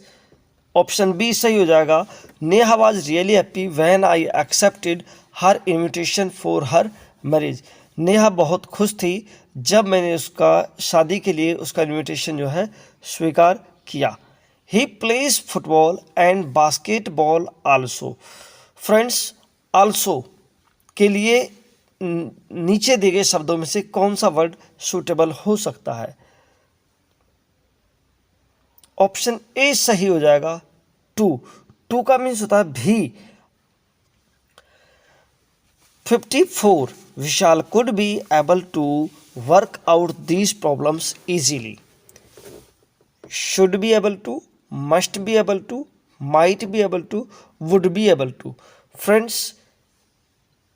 ऑप्शन बी सही हो जाएगा, Neha was really happy when I accepted her invitation for her marriage. Neha बहुत खुश थी जब मैंने उसका शादी के लिए उसका इन्विटेशन जो है स्वीकार किया। He plays football and basketball also. Friends, also के लिए नीचे दिए गए शब्दों में से कौन सा वर्ड सूटेबल हो सकता है? ऑप्शन ए सही हो जाएगा, टू का मीन्स होता है भी। 54, Vishal could be able to work out these problems easily. Should be able to, must be able to, might be able to, would be able to. Friends,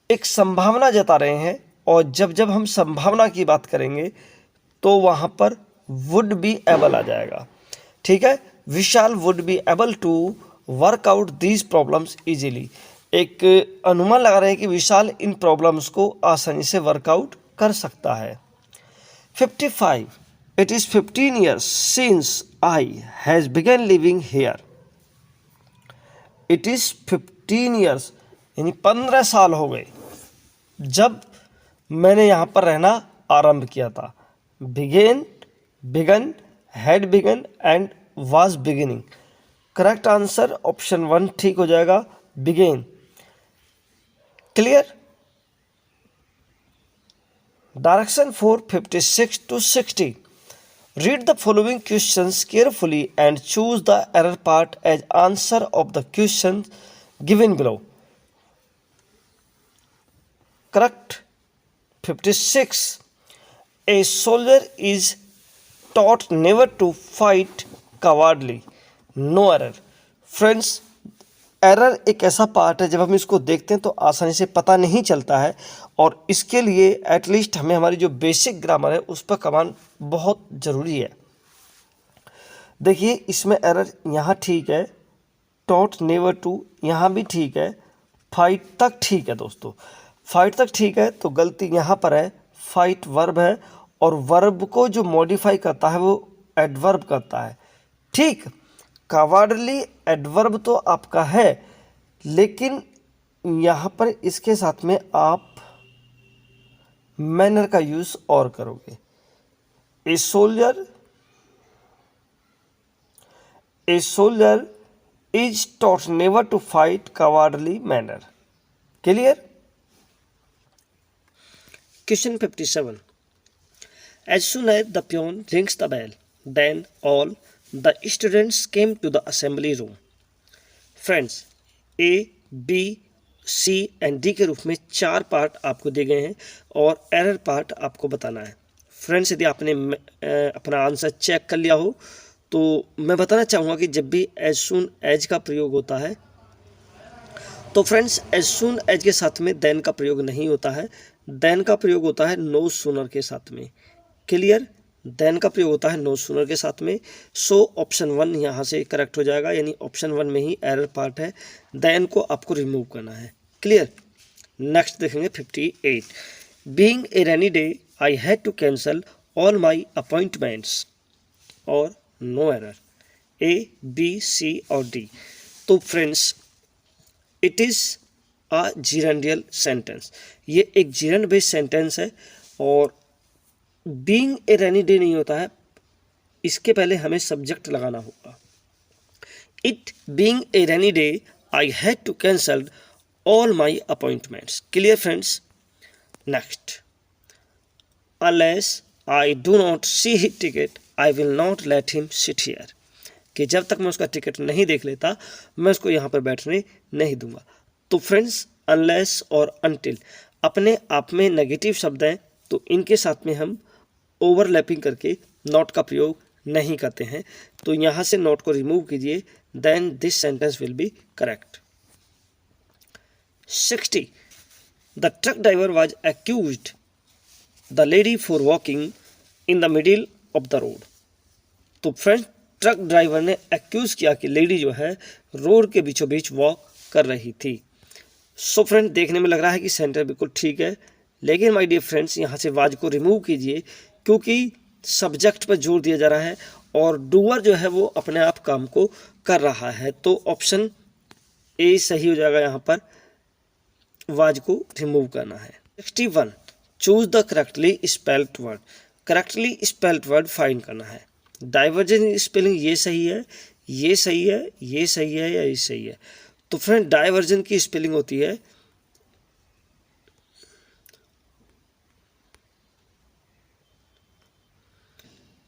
एक संभावना जता रहे हैं, और जब जब हम संभावना की बात करेंगे तो वहाँ पर वुड बी एबल आ जाएगा। ठीक है, Vishal would be able to work out these problems easily. एक अनुमान लगा रहे हैं कि विशाल इन प्रॉब्लम्स को आसानी से वर्कआउट कर सकता है। 55, it is 15 years since I has begun living here. It is 15 years, यानी 15 साल हो गए जब मैंने यहाँ पर रहना आरंभ किया था। Began, begun, had begun and was beginning. Correct answer option 1 ठीक हो जाएगा, began. Clear. Direction for 56 to 60, Read the following questions carefully and choose the error part as answer of the question given below. Correct. 56. A soldier is taught never to fight cowardly. No error. Friends, error एक ऐसा part है जब हम इसको देखते हैं तो आसानी से पता नहीं चलता है, और इसके लिए एटलीस्ट हमें हमारी जो बेसिक ग्रामर है उस पर कमांड बहुत ज़रूरी है। देखिए इसमें एरर यहाँ ठीक है, टॉट नेवर टू यहाँ भी ठीक है, फाइट तक ठीक है दोस्तों, फाइट तक ठीक है। तो गलती यहाँ पर है, फाइट वर्ब है और वर्ब को जो मॉडिफाई करता है वो एडवर्ब करता है। ठीक, कावार्डली एडवर्ब तो आपका है, लेकिन यहाँ पर इसके साथ में आप मैनर का यूज और करोगे। A soldier is taught never to fight cowardly manner. Clear. Question 57. As soon as the peon rings the bell, then all the students came to the assembly room. Friends, A, B, C and D के रूप में 4 part आपको दिए गए हैं और error part आपको बताना है। फ्रेंड्स, यदि आपने अपना आंसर चेक कर लिया हो तो मैं बताना चाहूँगा कि जब भी एज सून एज का प्रयोग होता है तो फ्रेंड्स एज सून एज के साथ में देन का प्रयोग नहीं होता है, देन का प्रयोग होता है नो सूनर के साथ में। क्लियर। देन का प्रयोग होता है नो सूनर के साथ में। सो ऑप्शन 1 यहाँ से करेक्ट हो जाएगा, यानी ऑप्शन 1 में ही एरर पार्ट है, देन को आपको रिमूव करना है। क्लियर। नेक्स्ट देखेंगे 58। Being a rainy day I had to cancel all my appointments, और no error. A, B, C और डी। तो friends it is a gerundial sentence, ये एक जिरेंड बेस्ड सेंटेंस है और बीइंग ए रेनी डे नहीं होता है, इसके पहले हमें सब्जेक्ट लगाना होगा। It being a rainy day I had to cancel all my appointments. Clear friends. Next, unless I do not see his ticket I will not let him sit here, कि जब तक मैं उसका टिकट नहीं देख लेता मैं उसको यहाँ पर बैठने नहीं दूंगा। तो फ्रेंड्स अनलेस और अनटिल अपने आप में नेगेटिव शब्द हैं, तो इनके साथ में हम ओवरलैपिंग करके नॉट का प्रयोग नहीं करते हैं, तो यहाँ से नॉट को रिमूव कीजिए, then this sentence will be correct. 60. The truck driver was accused the lady for walking in the middle of the road. तो फ्रेंड्स ट्रक ड्राइवर ने एक्यूज किया कि लेडी जो है रोड के बीचों बीच वॉक कर रही थी। सो फ्रेंड देखने में लग रहा है कि सेंटर बिल्कुल ठीक है, लेकिन माय डियर फ्रेंड्स यहाँ से वाज को रिमूव कीजिए, क्योंकि सब्जेक्ट पर जोर दिया जा रहा है और डूअर जो है वो अपने आप काम को कर रहा है। तो ऑप्शन ए सही हो जाएगा, यहाँ पर वाज को रिमूव करना है। 61. Choose the correctly spelled word. Correctly spelled word find करना है। डाइवर्जेंट स्पेलिंग ये सही है, ये सही है, ये सही है या ये सही है। तो फ्रेंड डाइवर्जन की स्पेलिंग होती है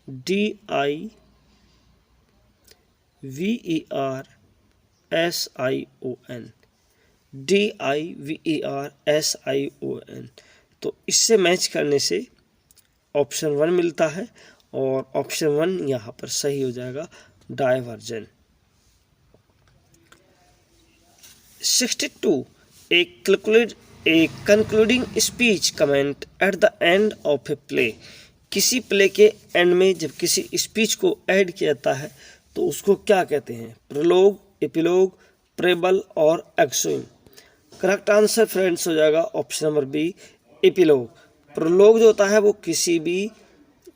DIVERSION, DIVERSION। तो इससे मैच करने से ऑप्शन 1 मिलता है और ऑप्शन 1 यहाँ पर सही हो जाएगा, diversion. 62. A concluding speech comment at the end of a play। किसी प्ले के एंड में जब किसी स्पीच को ऐड किया जाता है तो उसको क्या कहते हैं? प्रोलोग, एपिलोग, प्रेबल और एक्सोइम। करेक्ट आंसर फ्रेंड्स हो जाएगा option number B, epilogue. Prologue जो होता है वो किसी भी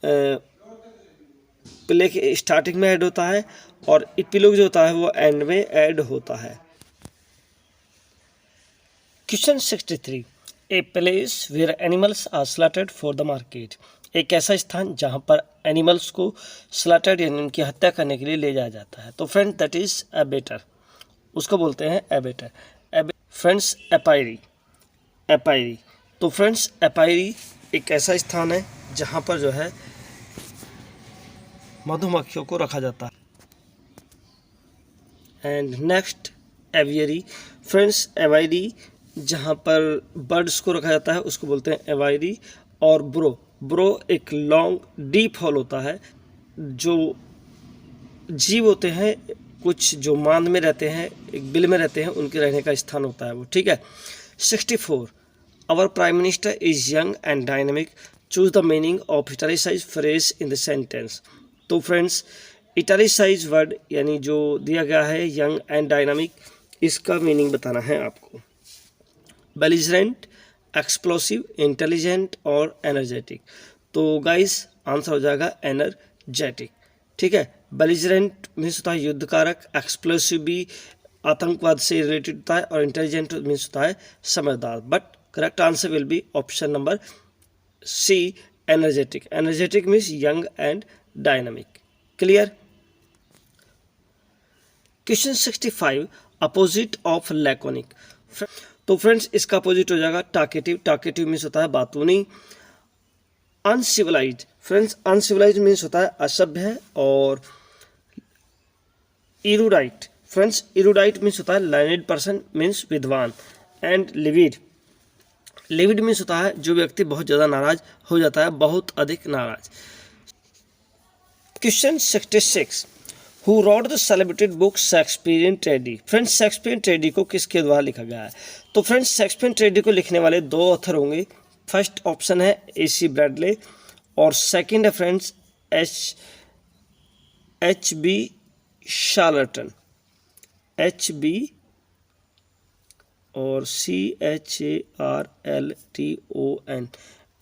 प्ले के स्टार्टिंग में ऐड होता है और एपिलोग जो होता है वो एंड में ऐड होता है। Question 63. A place where animals are slaughtered for the market. एक ऐसा स्थान जहाँ पर एनिमल्स को स्लॉटर्ड यानी उनकी हत्या करने के लिए ले जाया जाता है। तो फ्रेंड दैट इज एबेटर, उसको बोलते हैं एबेटर। फ्रेंड्स एपायरी, एपायरी। तो फ्रेंड्स एपायरी एक ऐसा स्थान है जहाँ पर जो है मधुमक्खियों को रखा जाता है। And next aviary. Friends aviary जहाँ पर बर्ड्स को रखा जाता है उसको बोलते हैं एवायरी। और ब्रो एक लॉन्ग डीप हॉल होता है। जो जीव होते हैं कुछ जो मांद में रहते हैं, एक बिल में रहते हैं, उनके रहने का स्थान होता है वो, ठीक है। 64 our prime minister is young and dynamic, choose the meaning of italicised phrase in the sentence. तो फ्रेंड्स इटैलिसाइज्ड वर्ड यानी जो दिया गया है यंग एंड डायनामिक, इसका मीनिंग बताना है आपको। बेलिजरेंट, एक्सप्लोसिव, इंटेलिजेंट और एनर्जेटिक। तो गाइस आंसर हो जाएगा एनर्जेटिक, ठीक है। बेलिजरेंट मीन्स होता है युद्धकारक, एक्सप्लोसिव भी आतंकवाद से रिलेटेड होता है, और इंटेलिजेंट मीन्स होता है समझदार। But correct answer will be option number C, energetic. Energetic means young and dynamic. Clear. Question 65 opposite of laconic. तो फ्रेंड्स इसका अपोजिट हो जाएगा टाकेटिव। टाकेटिव मीन्स होता है बातूनी। अनसिविलाइज्ड, फ्रेंड्स अनसिविलाइज्ड मीन्स होता है असभ्य। और इरूडाइट, फ्रेंड्स इरूडाइट मीन्स होता है लर्नेड पर्सन, मीन्स विद्वान। एंड लिविड, लिविड मीन्स होता है जो व्यक्ति बहुत ज़्यादा नाराज हो जाता है, बहुत अधिक नाराज। Question 66 who rot the celebrated book Shakespearean tragedy. Friends Shakespearean tragedy को किसके द्वारा लिखा गया है? तो फ्रेंड्स शेक्सपियरियन ट्रेजेडी को लिखने वाले दो ऑथर होंगे। फर्स्ट ऑप्शन है AC ब्रैडले और सेकंड है फ्रेंड्स HB शार्लटन। HB और CHARLTON,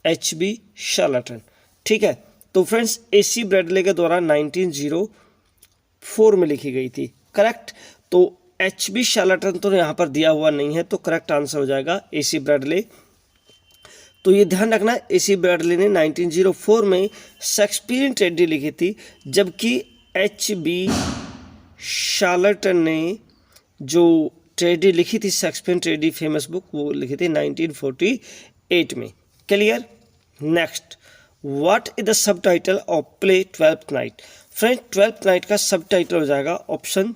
HB शार्लटन, ठीक है। तो फ्रेंड्स AC ब्रैडले के द्वारा 1904 में लिखी गई थी, करेक्ट। तो HB शार्लटन तो यहाँ पर दिया हुआ नहीं है, तो करेक्ट आंसर हो जाएगा AC ब्रैडले। तो ये ध्यान रखना AC ब्रैडले ने 1904 में शेक्सपियरियन ट्रेजेडी लिखी थी, जबकि HB शार्लटन ने जो ट्रेजेडी लिखी थी शेक्सपियरियन ट्रेजेडी फेमस बुक, वो लिखी थी 1948 में। Clear. Next, what is the subtitle of play twelfth night. Friends twelfth night का सब टाइटल हो जाएगा ऑप्शन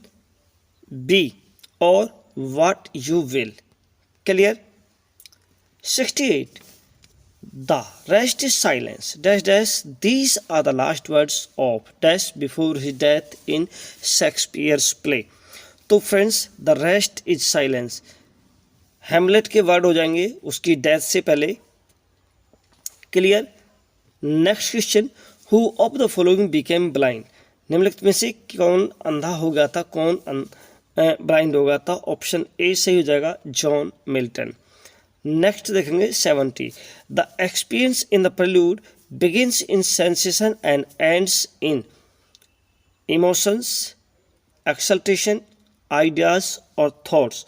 बी, और what you will. Clear. 68 the rest is silence dash dash these are the last words of dash before his death in Shakespeare's play. तो friends the rest is silence Hamlet के word हो जाएंगे उसकी death से पहले। Clear. Next question, who of the following became blind. निम्नलिखित में से कौन अंधा हो गया था, कौन ब्लाइंड हो गया था? ऑप्शन ए सही हो जाएगा, जॉन मिल्टन। नेक्स्ट देखेंगे 70 the experience in the prelude begins in sensation and ends in emotions, exaltation, ideas और थॉट्स।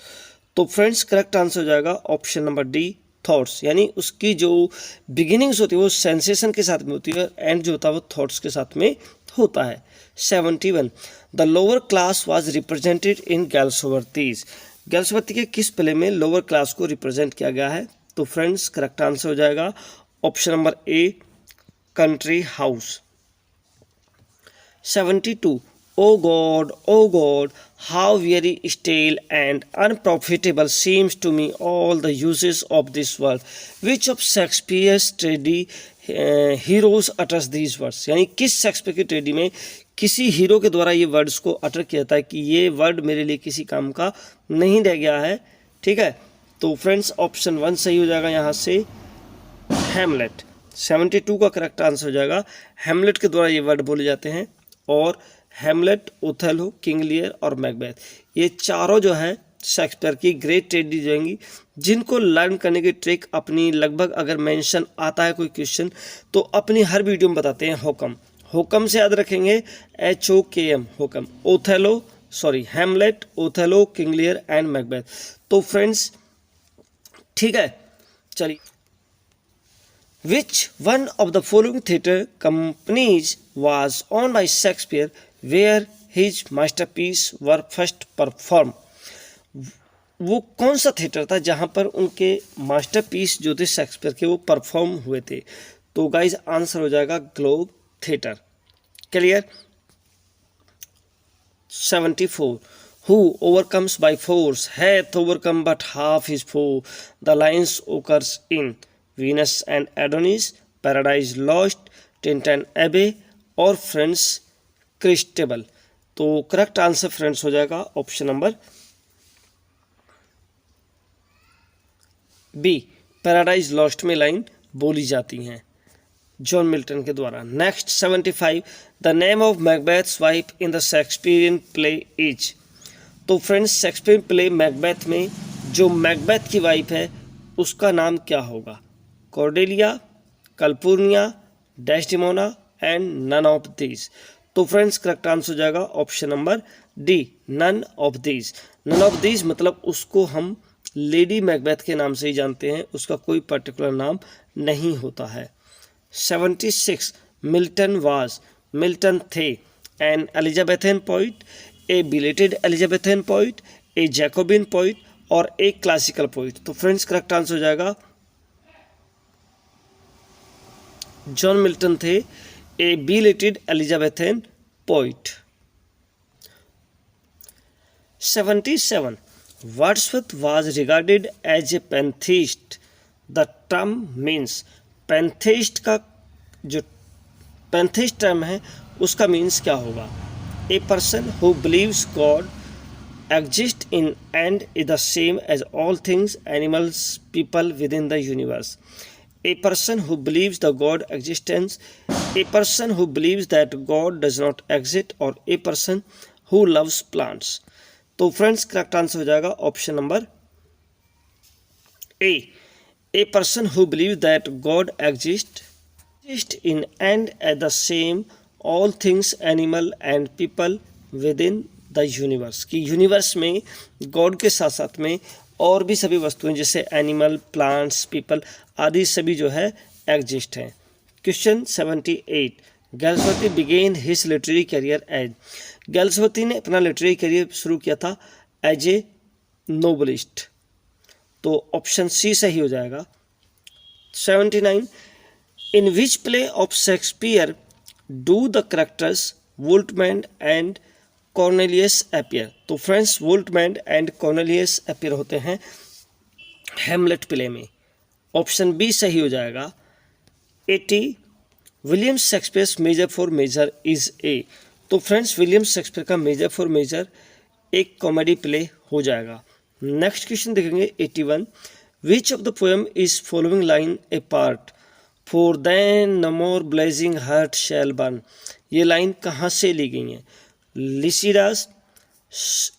तो फ्रेंड्स करेक्ट आंसर हो जाएगा ऑप्शन नंबर डी, थॉट्स। यानी उसकी जो बिगिनिंग्स होती है वो सेंसेशन के साथ में होती है, एंड जो होता है वो थॉट्स के साथ में होता है। 71 the lower class was represented in Galsworthy's. Galsworthy के किस प्ले में लोअर क्लास को रिप्रेजेंट किया गया है? तो फ्रेंड्स करेक्ट आंसर हो जाएगा option number A, country house. 72 O God how very stale and unprofitable seems to me all the uses of this word. Which of Shakespeare's tragedy heroes utters these words? यानी किस Shakespeare की tragedy में किसी hero के द्वारा ये words को अटर किया जाता है कि ये वर्ड मेरे लिए किसी काम का नहीं रह गया है, ठीक है। तो फ्रेंड्स ऑप्शन 1 सही हो जाएगा यहाँ से, हैमलेट। 72 का करेक्ट आंसर हो जाएगा, हैमलेट के द्वारा ये वर्ड बोले जाते हैं। और हैमलेट, ओथेलो, किंग लियर और मैकबेथ, ये चारों जो है शेक्सपियर की ग्रेट ट्रेजेडी जाएंगी, जिनको लर्न करने की ट्रिक अपनी लगभग अगर मेंशन आता है कोई क्वेश्चन तो अपनी हर वीडियो में बताते हैं। होकम से याद रखेंगे, HOKM, होकम। Othello sorry Hamlet, Othello, King Lear and Macbeth. तो फ्रेंड्स ठीक है, चलिए। Which one of the following theatre companies was owned by Shakespeare where his masterpiece were first performed? वो कौन सा थिएटर था जहाँ पर उनके मास्टरपीस जो थे शेक्सपियर के वो परफॉर्म हुए थे? तो गाइज आंसर हो जाएगा globe theatre. Clear. 74. Who overcomes by force hath overcome but half his foe. The lines occurs in Venus and Adonis, Paradise Lost, Tintin Abbey और फ्रेंड्स क्रिस्टेबल। तो करेक्ट आंसर फ्रेंड्स हो जाएगा option number B, Paradise Lost में line बोली जाती हैं John Milton के द्वारा। Next 75, the name of Macbeth's wife in the Shakespearean play is. तो फ्रेंड्स शेक्सपियर प्ले मैकबेथ में जो मैकबेथ की वाइफ है उसका नाम क्या होगा? Cordelia, Calpurnia, Desdemona and none of these. तो फ्रेंड्स करेक्ट आंसर हो जाएगा option number D, none of these. None of these मतलब उसको हम लेडी मैकबेथ के नाम से ही जानते हैं, उसका कोई पर्टिकुलर नाम नहीं होता है। 76, मिल्टन थे an Elizabethan poet, a belated Elizabethan poet, a Jacobean poet और ए क्लासिकल पोइट। तो फ्रेंड्स करेक्ट आंसर हो जाएगा जॉन मिल्टन थे a belated Elizabethan poet. 77, Wordsworth was regarded as a pantheist. The term means pantheist का जो pantheist term है उसका means क्या होगा? A person who believes God exist in and is the same as all things, animals, people within the universe. A person who believes the God existence, a person who believes that God does not exist और a person who loves plants. तो friends correct answer हो जाएगा option number A person who believe that God exist in and at the same all things, animal and people within the universe. कि universe में God के साथ साथ में और भी सभी वस्तुएं जैसे एनिमल, प्लांट्स, पीपल आदि सभी जो है एग्जिस्ट हैं। Question 78, Galsworthy began his literary career as. Galsworthy ने अपना लिटरेरी करियर शुरू किया था एज ए नोबलिस्ट। तो ऑप्शन सी सही हो जाएगा। 79, in which play of Shakespeare do the characters Voltemand and Cornelius appear. तो friends Voltemand and Cornelius appear होते हैं हैमलेट प्ले में। ऑप्शन बी सही हो जाएगा। 80, William Shakespeare's Measure for Measure is a. तो फ्रेंड्स विलियम शेक्सपियर का Measure for Measure एक कॉमेडी प्ले हो जाएगा। नेक्स्ट क्वेश्चन देखेंगे 81, which of the poem is following line a part, for then no more blazing heart shall burn. ये लाइन कहाँ से ली गई है? Lycidas,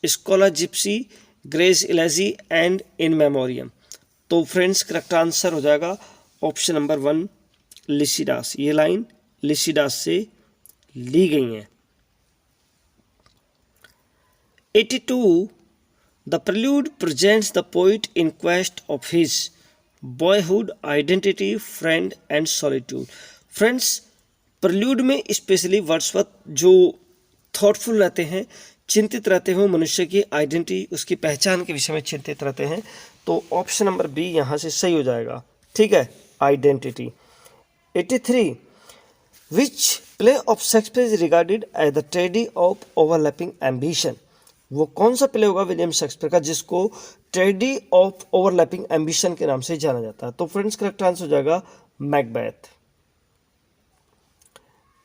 Scholar Gipsy, Gray's Elegy and In Memoriam. तो फ्रेंड्स करेक्ट आंसर हो जाएगा ऑप्शन नंबर 1 लिसिडास। ये लाइन लिसिडास से ली गई हैं। 82, the prelude presents the poet in quest of his boyhood identity, friend and solitude। Friends prelude में specially Wordsworth जो थॉटफुल रहते हैं, चिंतित रहते हैं, मनुष्य की आइडेंटिटी, उसकी पहचान के विषय में चिंतित रहते हैं। तो ऑप्शन नंबर बी यहाँ से सही हो जाएगा। ठीक है, identity. 83, which play of Shakespeare is regarded as the tragedy of overlapping ambition. वो कौन सा प्ले होगा विलियम शेक्सपियर का जिसको ट्रेजेडी ऑफ ओवरलैपिंग एम्बिशन के नाम से जाना जाता है? तो फ्रेंड्स करेक्ट आंसर हो जाएगा Macbeth.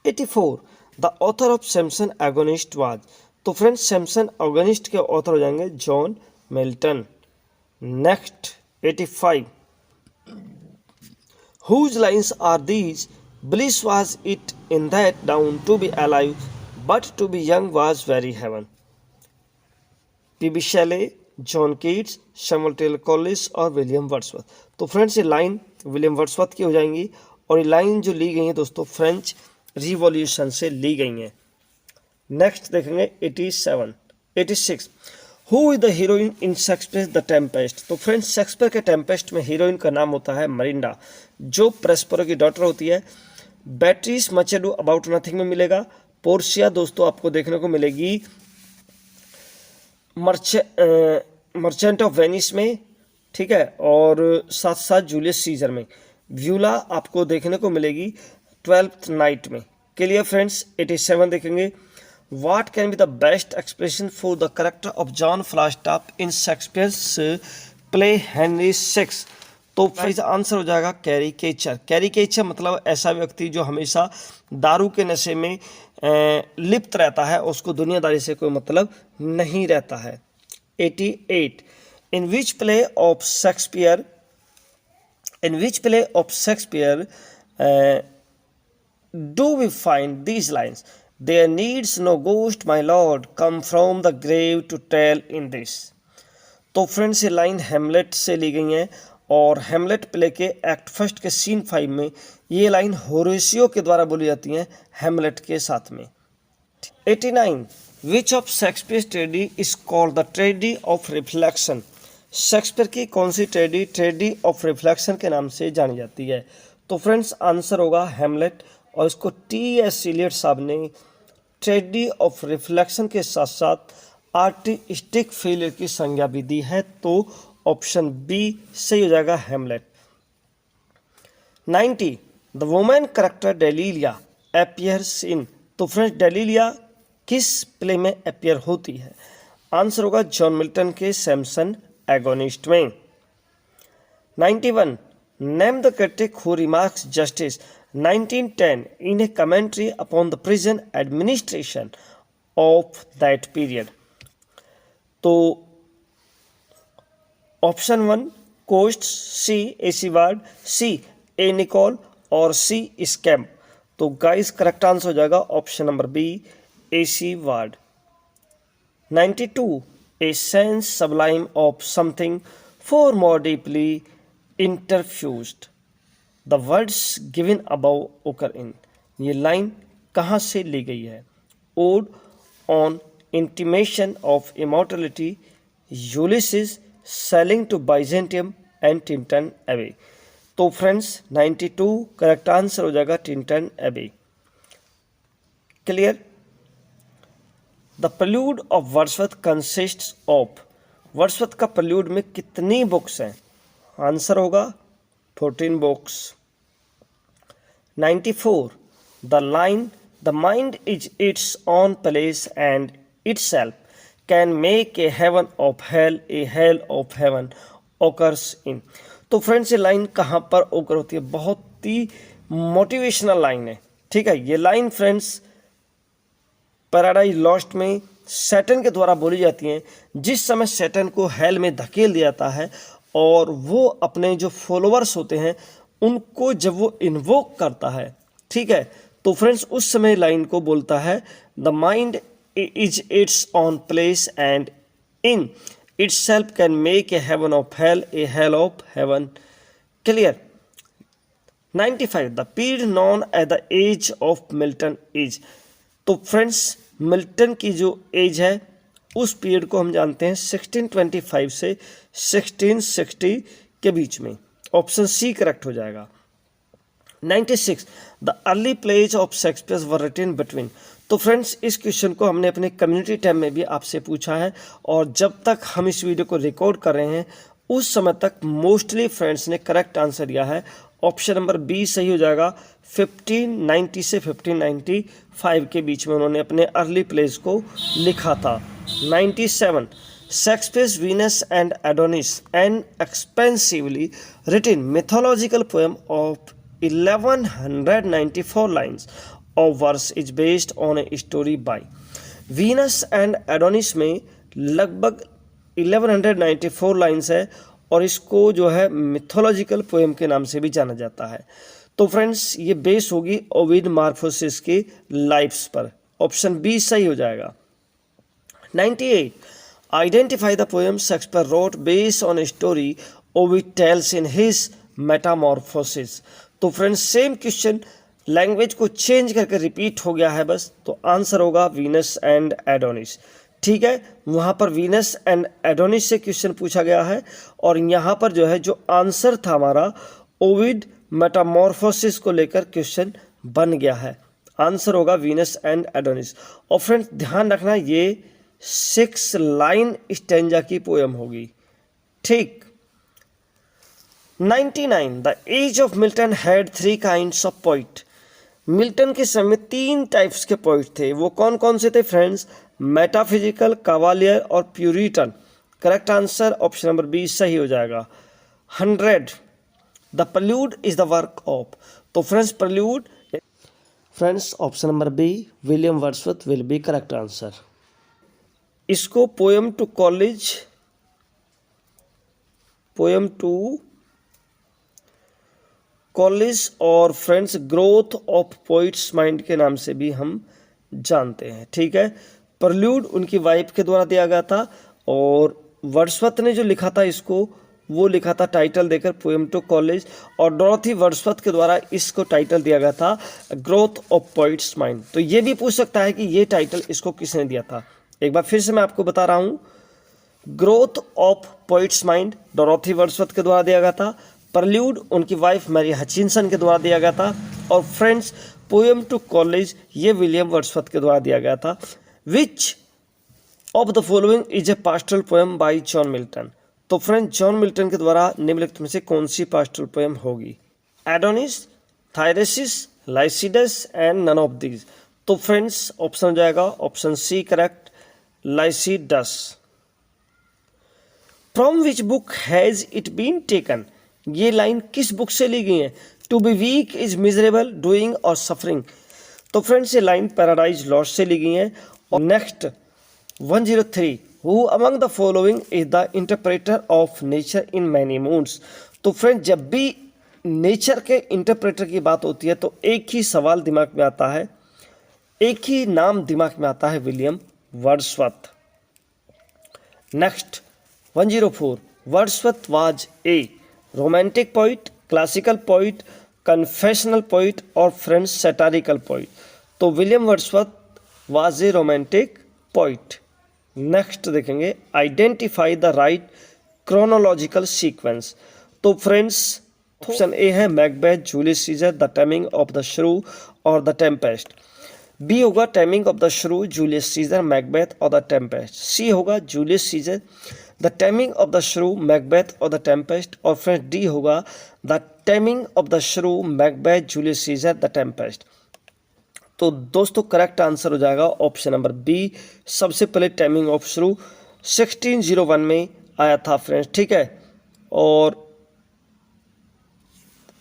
84, the author of Samson agonist was. तो फ्रेंड्स सैमसन एगोनिस्ट के ऑथर हो जाएंगे John Milton. Next 85, whose lines are these, bliss was it in that down to be alive, but to be young was very heaven। P B Shelley, John Keats, Samuel Taylor Collins और William Wordsworth. तो friends ये line William Wordsworth की हो जाएंगी और ये line जो ली गई है दोस्तों फ्रेंच रिवॉल्यूशन से ली गई हैं। नेक्स्ट देखेंगे 86, who is the heroine in Shakespeare the Tempest. तो फ्रेंड्स शेक्सपियर के टेम्पेस्ट में हीरोइन का नाम होता है मरिंडा, जो प्रेस्पेरो की डॉटर होती है। बैट्रीज मच अडू अबाउट नथिंग में मिलेगा। पोर्शिया दोस्तों आपको देखने को मिलेगी मर्चेंट ऑफ वेनिस में, ठीक है, और साथ साथ जूलियस सीजर में। व्यूला आपको देखने को मिलेगी 12th नाइट में। Clear friends. 87 देखेंगे, What can be the best expression for the character of John Falstaff in Shakespeare's play Henry VI? तो इसका आंसर हो जाएगा कैरिकेचर। कैरिकेचर मतलब ऐसा व्यक्ति जो हमेशा दारू के नशे में लिप्त रहता है, उसको दुनियादारी से कोई मतलब नहीं रहता है। 88. In which play of Shakespeare do we find these lines? There needs no ghost, my lord, come from the grave to tell in this. तो फ्रेंड्स ये लाइन हेमलेट से ली गई है और हेमलेट प्ले के एक्ट फर्स्ट के सीन 5 में ये लाइन होरेशियो के द्वारा बोली जाती है हेमलेट के साथ में। 89. Which of Shakespeare tragedy is called the tragedy of reflection? Shakespeare की कौन सी ट्रेजेडी ऑफ रिफ्लेक्शन के नाम से जानी जाती है? तो फ्रेंड्स आंसर होगा हेमलेट, और इसको T.S. एलियट साहब ने ट्रेजेडी ऑफ रिफ्लेक्शन के साथ साथ आर्टिस्टिक फेलियर की संज्ञा भी दी है। तो ऑप्शन बी सही हो जाएगा Hamlet. 90. The women character Delilah appears in? तो फ्रेंड्स डेलिलिया किस प्ले में अपीयर होती है? आंसर होगा जॉन मिल्टन के सैमसन एगोनिस्ट में। 91. Name the critic who remarks justice 1910 in a commentary upon the prison administration of that period. तो ऑप्शन 1 कोस्ट, C AC Ward, C A Nicoll और सी स्कैम्प। तो गाइस करेक्ट आंसर हो जाएगा option number B AC Ward. 92. A sense sublime of something far more deeply interfused. The words given above occur in. ये लाइन कहाँ से ली गई है? Ode on intimation of immortality, Ulysses sailing to Byzantium and Tinton Abbey. तो friends 92 correct answer हो जाएगा Tinton Abbey. Clear? The prelude of Wordsworth consists of? Wordsworth का प्रल्यूड में कितनी बुक्स हैं? आंसर होगा 14 books. 94. The line the mind is its own place and itself can make a heaven of hell a hell of heaven occurs in. तो friends ये लाइन कहाँ पर ओकर होती है? बहुत ही मोटिवेशनल लाइन है, ठीक है। ये लाइन फ्रेंड्स पैराडाइज लॉस्ट में सैटन के द्वारा बोली जाती हैं, जिस समय सैटन को हेल में धकेल दिया जाता है और वो अपने जो फॉलोअर्स होते हैं उनको जब वो इन्वोक करता है, ठीक है, तो फ्रेंड्स उस समय लाइन को बोलता है the mind is its own place and in itself can make a heaven of hell a hell of heaven. Clear? 95. The period known as the age of Milton is? तो friends Milton की जो as है उस period को हम जानते हैं 1625 से 1660 के बीच में। ऑप्शन सी करेक्ट हो जाएगा। 96. The early plays of Shakespeare were written between? तो फ्रेंड्स इस क्वेश्चन को हमने अपने कम्युनिटी टैब में भी आपसे पूछा है और जब तक हम इस वीडियो को रिकॉर्ड कर रहे हैं उस समय तक मोस्टली फ्रेंड्स ने करेक्ट आंसर दिया है। ऑप्शन नंबर बी सही हो जाएगा। 1590 से 1595 के बीच में उन्होंने अपने अर्ली प्लेज को लिखा था। 97. Shakespeare's Venus and Adonis an expensively written mythological poem of 1194 lines of verse is based on a story by? Venus and Adonis में लगभग 1194 लाइन्स है और इसको जो है मिथोलॉजिकल पोएम के नाम से भी जाना जाता है। तो फ्रेंड्स ये बेस होगी ओविड मार्फोसिस की लाइफ्स पर। ऑप्शन बी सही हो जाएगा। 98. Identify the poem Shakespeare wrote based on a story Ovid tells in his Metamorphosis? तो फ्रेंड्स सेम क्वेश्चन लैंग्वेज को चेंज करके रिपीट हो गया है बस, तो आंसर होगा वीनस एंड एडोनिस, ठीक है। वहाँ पर वीनस एंड एडोनिस से क्वेश्चन पूछा गया है और यहाँ पर जो है जो आंसर था हमारा ओविड मेटामॉर्फोसिस को लेकर क्वेश्चन बन गया है। आंसर होगा वीनस एंड एडोनिस। और फ्रेंड्स ध्यान रखना ये 6 लाइन स्टेंजा की पोएम होगी, ठीक। 99. The age of Milton had 3 kinds of poet? Milton के समय में 3 टाइप्स के पोइट थे। वो कौन कौन से थे फ्रेंड्स? मेटाफिजिकल, कावालियर और puritan. Correct answer option number B सही हो जाएगा। 100 the prelude is the work of. तो friends option number B William Wordsworth will be correct answer. इसको पोएम टू कॉलेज और friends growth of poet's mind के नाम से भी हम जानते हैं। ठीक है, प्रल्यूड उनकी वाइफ के द्वारा दिया गया था और वर्ड्सवर्थ ने जो लिखा था इसको, वो लिखा था टाइटल देकर पोएम टू कॉलेज, और डॉरोथी वर्ड्सवर्थ के द्वारा इसको टाइटल दिया गया था ग्रोथ ऑफ पोइट्स माइंड। तो ये भी पूछ सकता है कि ये टाइटल इसको किसने दिया था। एक बार फिर से मैं आपको बता रहा हूँ, growth of poet's mind Dorothy Wordsworth के द्वारा दिया गया था, प्रल्यूड उनकी वाइफ मैरी हचिनसन के द्वारा दिया गया था, और फ्रेंड्स पोएम टू कॉलेज ये विलियम वर्ड्सवर्थ के द्वारा दिया गया था। Which of the following is a pastoral poem by John Milton. तो फ्रेंड्स जॉन मिल्टन के द्वारा निम्नलिखित में से कौन सी पास्टरल पोएम होगी? Adonis, Thyrsis, Lycidas and none of these. तो फ्रेंड्स ऑप्शन हो जाएगा option C correct, Lycidas. From which book has it been taken. ये लाइन किस बुक से ली गई है? To be weak is miserable, doing or suffering. तो फ्रेंड्स ये लाइन पैराडाइज लॉस्ट से ली गई है। और next 103 who among the following is the interpreter of nature in many moods. तो फ्रेंड्स जब भी नेचर के इंटरप्रेटर की बात होती है तो एक ही सवाल दिमाग में आता है, एक ही नाम दिमाग में आता है, William Wordsworth. Next 104 Wordsworth was a romantic poet, classical poet, confessional poet और फ्रेंड्स सैटारिकल पोइट। तो William Wordsworth was a romantic poet. Next देखेंगे identify the right chronological sequence. तो फ्रेंड्स ऑप्शन ए है Macbeth, Julius Caesar, the taming of the shrew और the tempest. B होगा taming of the shrew, Julius Caesar, Macbeth और the tempest. C होगा Julius Caesar, the taming of the श्रू, Macbeth और the Tempest. और friends D होगा the taming of the श्रू, Macbeth, Julius Caesar, the Tempest. तो दोस्तों करेक्ट आंसर हो जाएगा ऑप्शन नंबर बी। सबसे पहले टेमिंग ऑफ श्रू 1601 में आया था फ्रेंड्स। ठीक है, और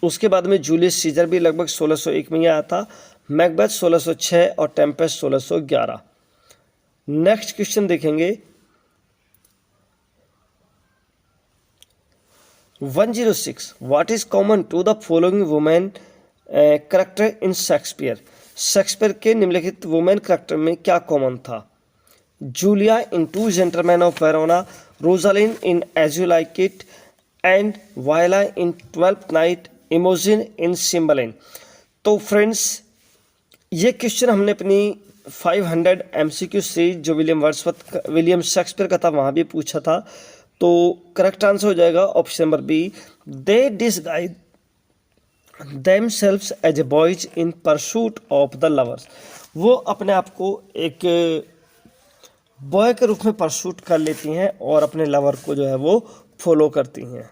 उसके बाद में जूलियस सीजर भी लगभग 1601 में ही आया था, मैकबेथ 1606 और टेम्पेस्ट 1611। नेक्स्ट क्वेश्चन देखेंगे 106 what is common to the following women character in Shakespeare. Shakespeare के निम्नलिखित वुमेन करेक्टर में क्या कॉमन था? Julia in two gentleman of Verona, Rosalind in as you like it and Viola in 12th night, Imogen in Cymbeline. तो friends ये question हमने अपनी 500 MCQ series जो विलियम शेक्सपियर का था वहाँ भी पूछा था। तो करेक्ट आंसर हो जाएगा option number B, they disguise themselves as a boys in pursuit of the lovers। वो अपने आप को एक बॉय के रूप में परसूट कर लेती हैं और अपने लवर को जो है वो फॉलो करती हैं।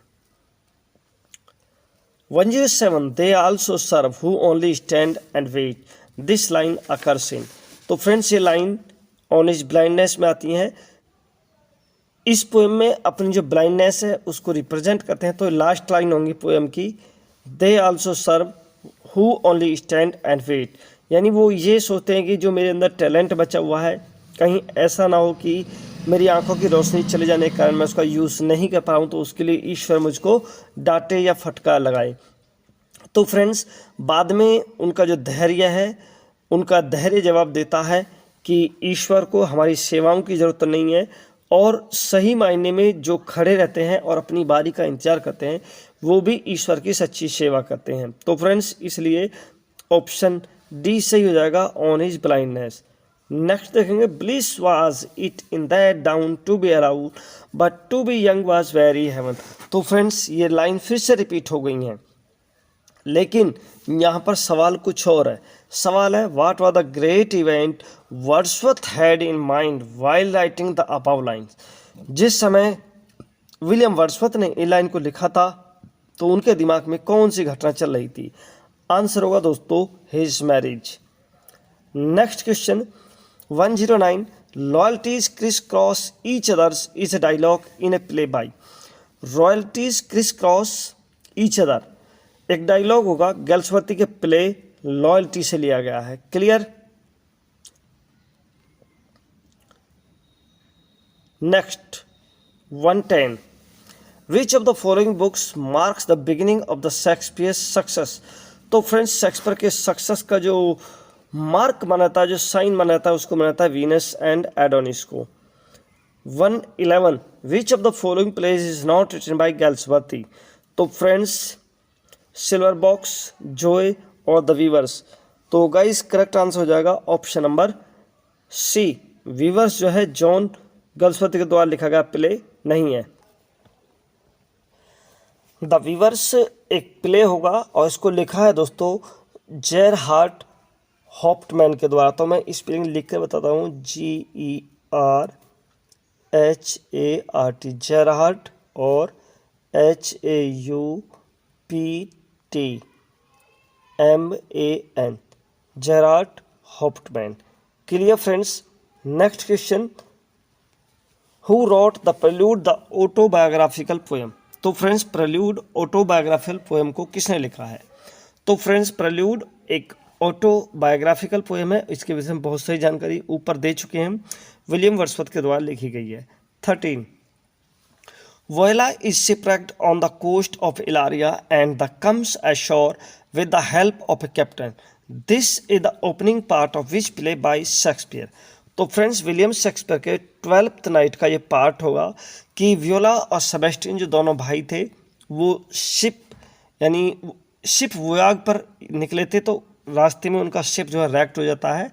107 they also serve who only stand and wait, this line occurs in। तो फ्रेंड्स ये लाइन ऑन हिज ब्लाइंडनेस में आती हैं। इस पोएम में अपनी जो ब्लाइंडनेस है उसको रिप्रेजेंट करते हैं। तो लास्ट लाइन होंगी पोएम की, they also serve who only stand and wait. यानी वो ये सोचते हैं कि जो मेरे अंदर टैलेंट बचा हुआ है, कहीं ऐसा ना हो कि मेरी आंखों की रोशनी चले जाने के कारण मैं उसका यूज़ नहीं कर पाऊँ, तो उसके लिए ईश्वर मुझको डांटे या फटकार लगाए। तो फ्रेंड्स बाद में उनका जो धैर्य है, उनका धैर्य जवाब देता है कि ईश्वर को हमारी सेवाओं की ज़रूरत नहीं है, और सही मायने में जो खड़े रहते हैं और अपनी बारी का इंतजार करते हैं वो भी ईश्वर की सच्ची सेवा करते हैं। तो फ्रेंड्स इसलिए ऑप्शन डी सही हो जाएगा, ऑन हिज ब्लाइंडनेस। नेक्स्ट देखेंगे bliss was it in that dawn to be around but to be young was very heaven. तो फ्रेंड्स ये लाइन फिर से रिपीट हो गई हैं, लेकिन यहाँ पर सवाल कुछ और है। सवाल है what was the great event Wordsworth had in mind while writing the above lines. जिस समय विलियम वर्ड्सवर्थ ने इन लाइन को लिखा था तो उनके दिमाग में कौन सी घटना चल रही थी? आंसर होगा दोस्तों his marriage. Next question 109 loyalties criss cross each others is a dialogue in a play by. Royalties criss cross each other एक डायलॉग होगा गैल्सवर्दी के प्ले लॉयल्टी से लिया गया है। Clear. Next 110 which of the following books marks the beginning of the Shakespeare success. तो friends Shakespeare के success का जो मार्क बनाता है, जो साइन बनाता है, उसको बनाता है वीनस एंड एडोनिस को। 111 which of the following plays is not written by Galsworthy. तो फ्रेंड्स सिल्वर बॉक्स, जोए और द वीवर्स। तो गाइस करेक्ट आंसर हो जाएगा ऑप्शन नंबर सी। वीवर्स जो है जॉन गैल्सवर्दी के द्वारा लिखा गया प्ले नहीं है। द वीवर्स एक प्ले होगा और इसको लिखा है दोस्तों जेरहार्ड हॉफ्टमैन के द्वारा। तो मैं स्पेलिंग लिख कर बताता हूँ GERHART जेरहार्ड और HAUPTMAN Gerhart Hauptmann. Clear friends. Next question who wrote the prelude the autobiographical poem. तो फ्रेंड्स प्रेल्यूड ऑटोबायोग्राफिकल पोएम को किसने लिखा है। तो फ्रेंड्स प्रेल्यूड एक ऑटोबायोग्राफिकल पोएम है, इसके विषय में बहुत सारी जानकारी ऊपर दे चुके हैं। विलियम वर्ड्सवर्थ के द्वारा लिखी गई है। 13 Viola is shipwrecked on the coast of Illyria and the comes ashore with the help of a captain. This is the opening part of which play by Shakespeare. तो फ्रेंड्स विलियम शेक्सपियर के 12th night का ये part होगा कि Viola और Sebastian जो दोनों भाई थे वो शिप वोयाग पर निकले थे। तो रास्ते में उनका शिप जो है रैक्ट हो जाता है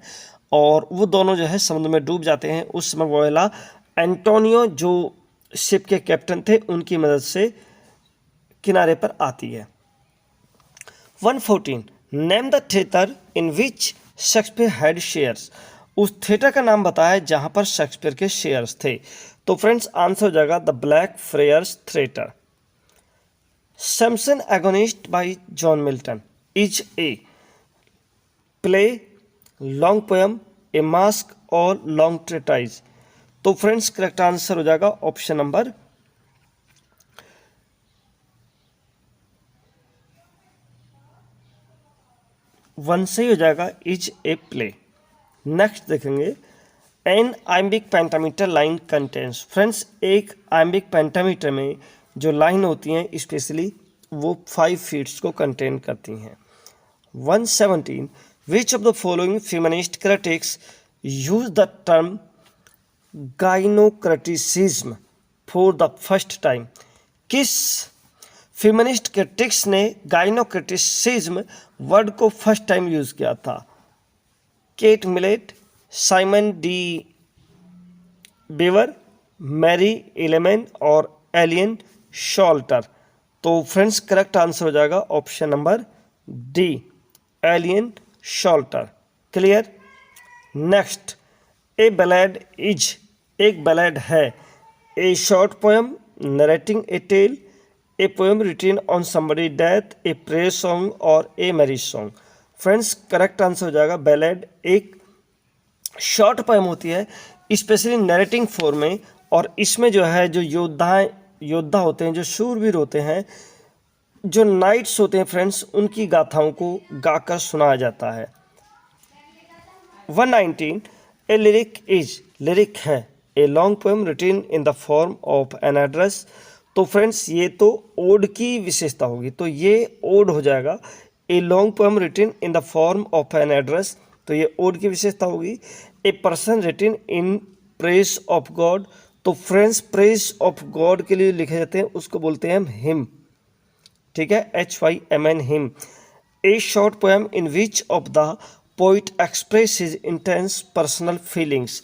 और वो दोनों जो है समुद्र में डूब जाते हैं। उस समय वोएला एंटोनियो जो शिप के कैप्टन थे उनकी मदद से किनारे पर आती है। 114 name the theatre in which Shakespeare had shares. उस थिएटर का नाम बताया जहां पर शेक्सपियर के शेयर्स थे। तो फ्रेंड्स आंसर हो जाएगा the black friars theatre. Samson Agonistes by John Milton is a play, long poem, a masque और लॉन्ग ट्रेटाइज। तो फ्रेंड्स करेक्ट आंसर हो जाएगा ऑप्शन नंबर 1 से हो जाएगा इज ए प्ले। नेक्स्ट देखेंगे an iambic pentameter line contents. Friends एक iambic pentameter में जो लाइन होती हैं स्पेशली वो 5 फीट्स को कंटेन करती हैं। 117 which of the following feminist critics use the term gynocriticism for the first time. किस फेमिनिस्ट क्रिटिक्स ने गाइनोक्रेटिसिज्म वर्ड को फर्स्ट टाइम यूज किया था। Kate Millett, Simone de Beauvoir, Mary Ellmann और एलियन शॉल्टर। तो friends correct answer हो जाएगा option number D Elaine Showalter. Clear. Next a ballad is एक बैलेड है a short poem narrating a tale, a poem written on somebody death, a prayer song और a marriage song. Friends correct answer हो जाएगा ballad एक short poem होती है specially narrating form में और इसमें जो है जो योद्धा होते हैं, जो शूरवीर होते हैं, जो नाइट्स होते हैं फ्रेंड्स, उनकी गाथाओं को गाकर सुनाया जाता है। 119 ए लिरिक है a long poem written in the form of an address. तो फ्रेंड्स ये तो ओड की विशेषता होगी, तो ये ओड हो जाएगा a long poem written in the form of an address. तो ये ओड की विशेषता होगी। A person written in praise of God. तो फ्रेंड्स प्रेज ऑफ गॉड के लिए लिखे जाते हैं उसको बोलते हैं हिम। ठीक है, HYMN him. A short poem in which of the poet express his intense personal feelings.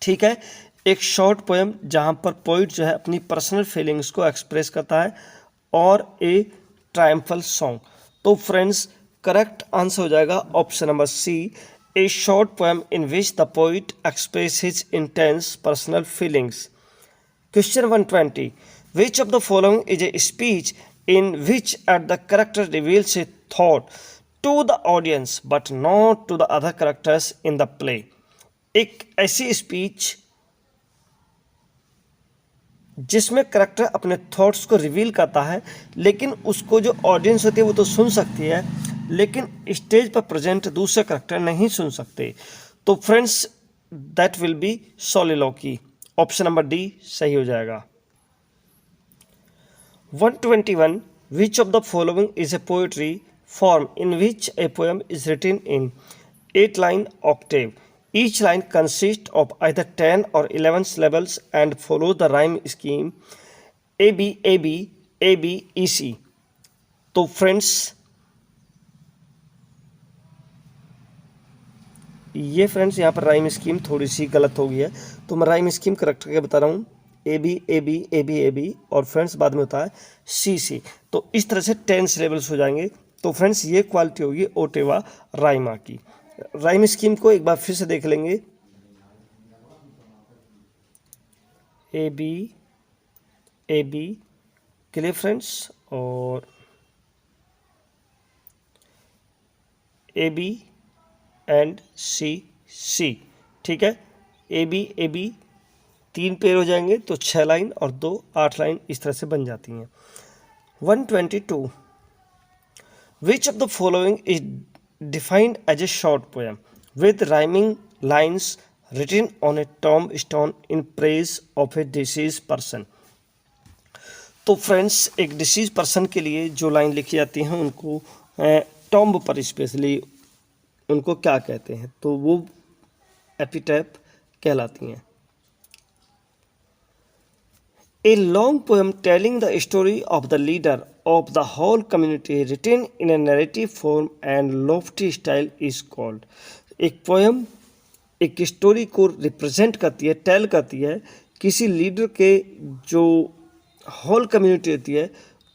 ठीक है, एक शॉर्ट पोएम जहाँ पर पोइट जो है अपनी पर्सनल फीलिंग्स को एक्सप्रेस करता है और ए ट्रायम्फल सॉन्ग। तो फ्रेंड्स करेक्ट आंसर हो जाएगा option number C a short poem in which the poet express his intense personal feelings. Question 120 which of the following is a speech in which at the character reveals a thought to the audience but not to the other characters in the play. एक ऐसी speech जिसमें character अपने thoughts को reveal करता है, लेकिन उसको जो ऑडियंस होती है वो तो सुन सकती है, लेकिन स्टेज पर प्रेजेंट दूसरे करेक्टर नहीं सुन सकते। तो friends that will be soliloquy. Option number D सही हो जाएगा। 121 which of the following is a poetry form in which a poem is written in 8 line octave. Each line consists of either 10 or 11 syllables and follows the rhyme scheme A B A B A B E C. तो friends ये friends यहाँ पर rhyme scheme थोड़ी सी गलत हो गई है, तो मैं राइम स्कीम करेक्ट करके बता रहा हूँ। A B A B A B A B और फ्रेंड्स बाद में होता है सी सी। तो इस तरह से 10 सिलेबल्स हो जाएंगे। तो फ्रेंड्स ये क्वालिटी होगी ओटेवा राइमा की। राइम स्कीम को एक बार फिर से देख लेंगे। ए बी क्लियर फ्रेंड्स, और ए बी एंड सी सी। ठीक है, ए बी 3 पेयर हो जाएंगे तो 6 लाइन और 2 8 लाइन इस तरह से बन जाती हैं। 122 विच of the following is defined as a short poem with rhyming lines written on a tombstone in praise of a deceased person। तो फ्रेंड्स एक डिसीज पर्सन के लिए जो लाइन लिखी जाती हैं उनको टॉम्ब पर स्पेशली उनको क्या कहते हैं, तो वो एपिटैप कहलाती हैं। A long poem telling the story of the leader of the whole community written in a narrative form and lofty style is called। एक पोएम एक स्टोरी को रिप्रेजेंट करती है, टेल करती है किसी लीडर के, जो होल कम्युनिटी होती है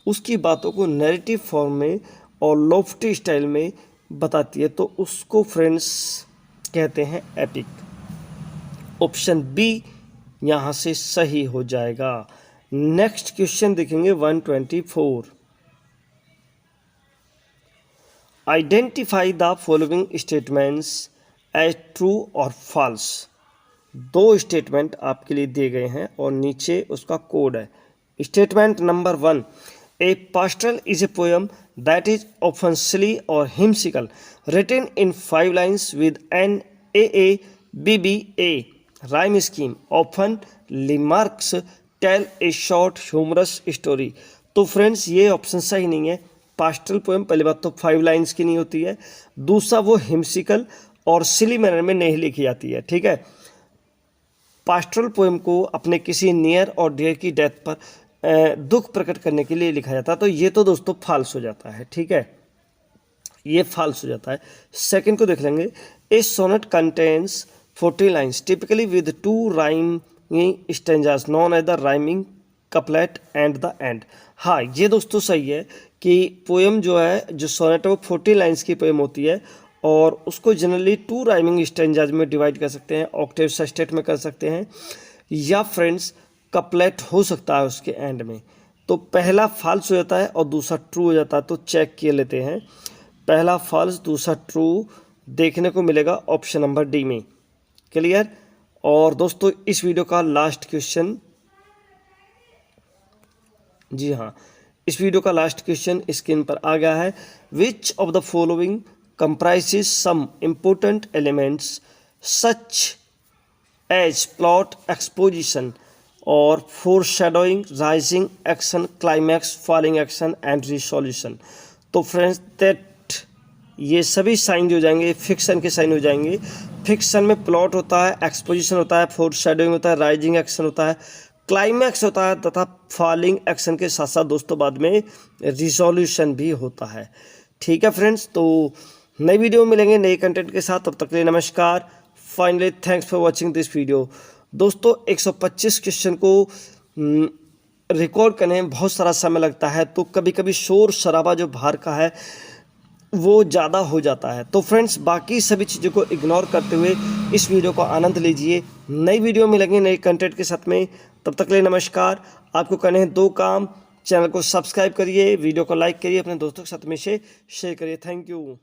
उसकी बातों को नैरेटिव फॉर्म में और लॉफ्टी स्टाइल में बताती है, तो उसको फ्रेंड्स कहते हैं एपिक। ऑप्शन बी यहाँ से सही हो जाएगा। नेक्स्ट क्वेश्चन देखेंगे 124। Identify the following statements as true or false. 2 statement आपके लिए दिए गए हैं और नीचे उसका कोड है। Statement number 1, a pastoral is a poem that is often silly और whimsical written in 5 lines with an A B B A rhyme scheme often remarks tell a short humorous story. तो friends ये option सही नहीं है। Pastoral poem पहली बात तो 5 lines की नहीं होती है, दूसरा वो हिम्सिकल और सिली मैनर में नहीं लिखी जाती है। ठीक है, पास्टरल पोएम को अपने किसी नियर और डियर की डेथ पर दुख प्रकट करने के लिए लिखा जाता है, तो ये तो दोस्तों फॉल्स हो जाता है। ठीक है, ये फॉल्स हो जाता है। सेकंड को देख लेंगे। A sonnet contains 40 lines typically with 2 rhyming stanzas known as the rhyming couplet and the end. हाँ, ये दोस्तों सही है कि पोएम जो है, जो सोनेट है वो 40 लाइन्स की पोएम होती है और उसको जनरली 2 राइमिंग स्टेंजाज में डिवाइड कर सकते हैं, ऑक्टेव सेस्टेट में कर सकते हैं, या फ्रेंड्स कपलेट हो सकता है उसके एंड में। तो पहला फॉल्स हो जाता है और दूसरा ट्रू हो जाता है, तो चेक किए लेते हैं। पहला फॉल्स दूसरा ट्रू देखने को मिलेगा ऑप्शन नंबर डी में। क्लियर। और दोस्तों इस वीडियो का लास्ट क्वेश्चन, जी हाँ, इस वीडियो का लास्ट क्वेश्चन स्क्रीन पर आ गया है। विच of the following comprises some important elements such as plot, exposition or foreshadowing, rising action, climax, falling action and resolution। तो फ्रेंड्स दैट ये सभी साइन हो जाएंगे, फिक्शन के साइन हो जाएंगे। फिक्शन में प्लॉट होता है, एक्सपोजिशन होता है, फोरशैडोइंग होता है, राइजिंग एक्शन होता है, क्लाइमैक्स होता है तथा फॉलिंग एक्शन के साथ साथ दोस्तों बाद में रिजोल्यूशन भी होता है। ठीक है फ्रेंड्स, तो नई वीडियो में मिलेंगे नए कंटेंट के साथ, तब तक के लिए नमस्कार। Finally thanks for watching this video. दोस्तों 125 क्वेश्चन को रिकॉर्ड करने में बहुत सारा समय लगता है, तो कभी कभी शोर शराबा जो बाहर का है वो ज़्यादा हो जाता है। तो फ्रेंड्स बाकी सभी चीज़ों को इग्नोर करते हुए इस वीडियो को आनंद लीजिए। नई वीडियो मिलेंगे नए कंटेंट के साथ में, तब तक के लिए नमस्कार। आपको करने हैं 2 काम, चैनल को सब्सक्राइब करिए, वीडियो को लाइक करिए, अपने दोस्तों के साथ में से शेयर करिए। Thank you.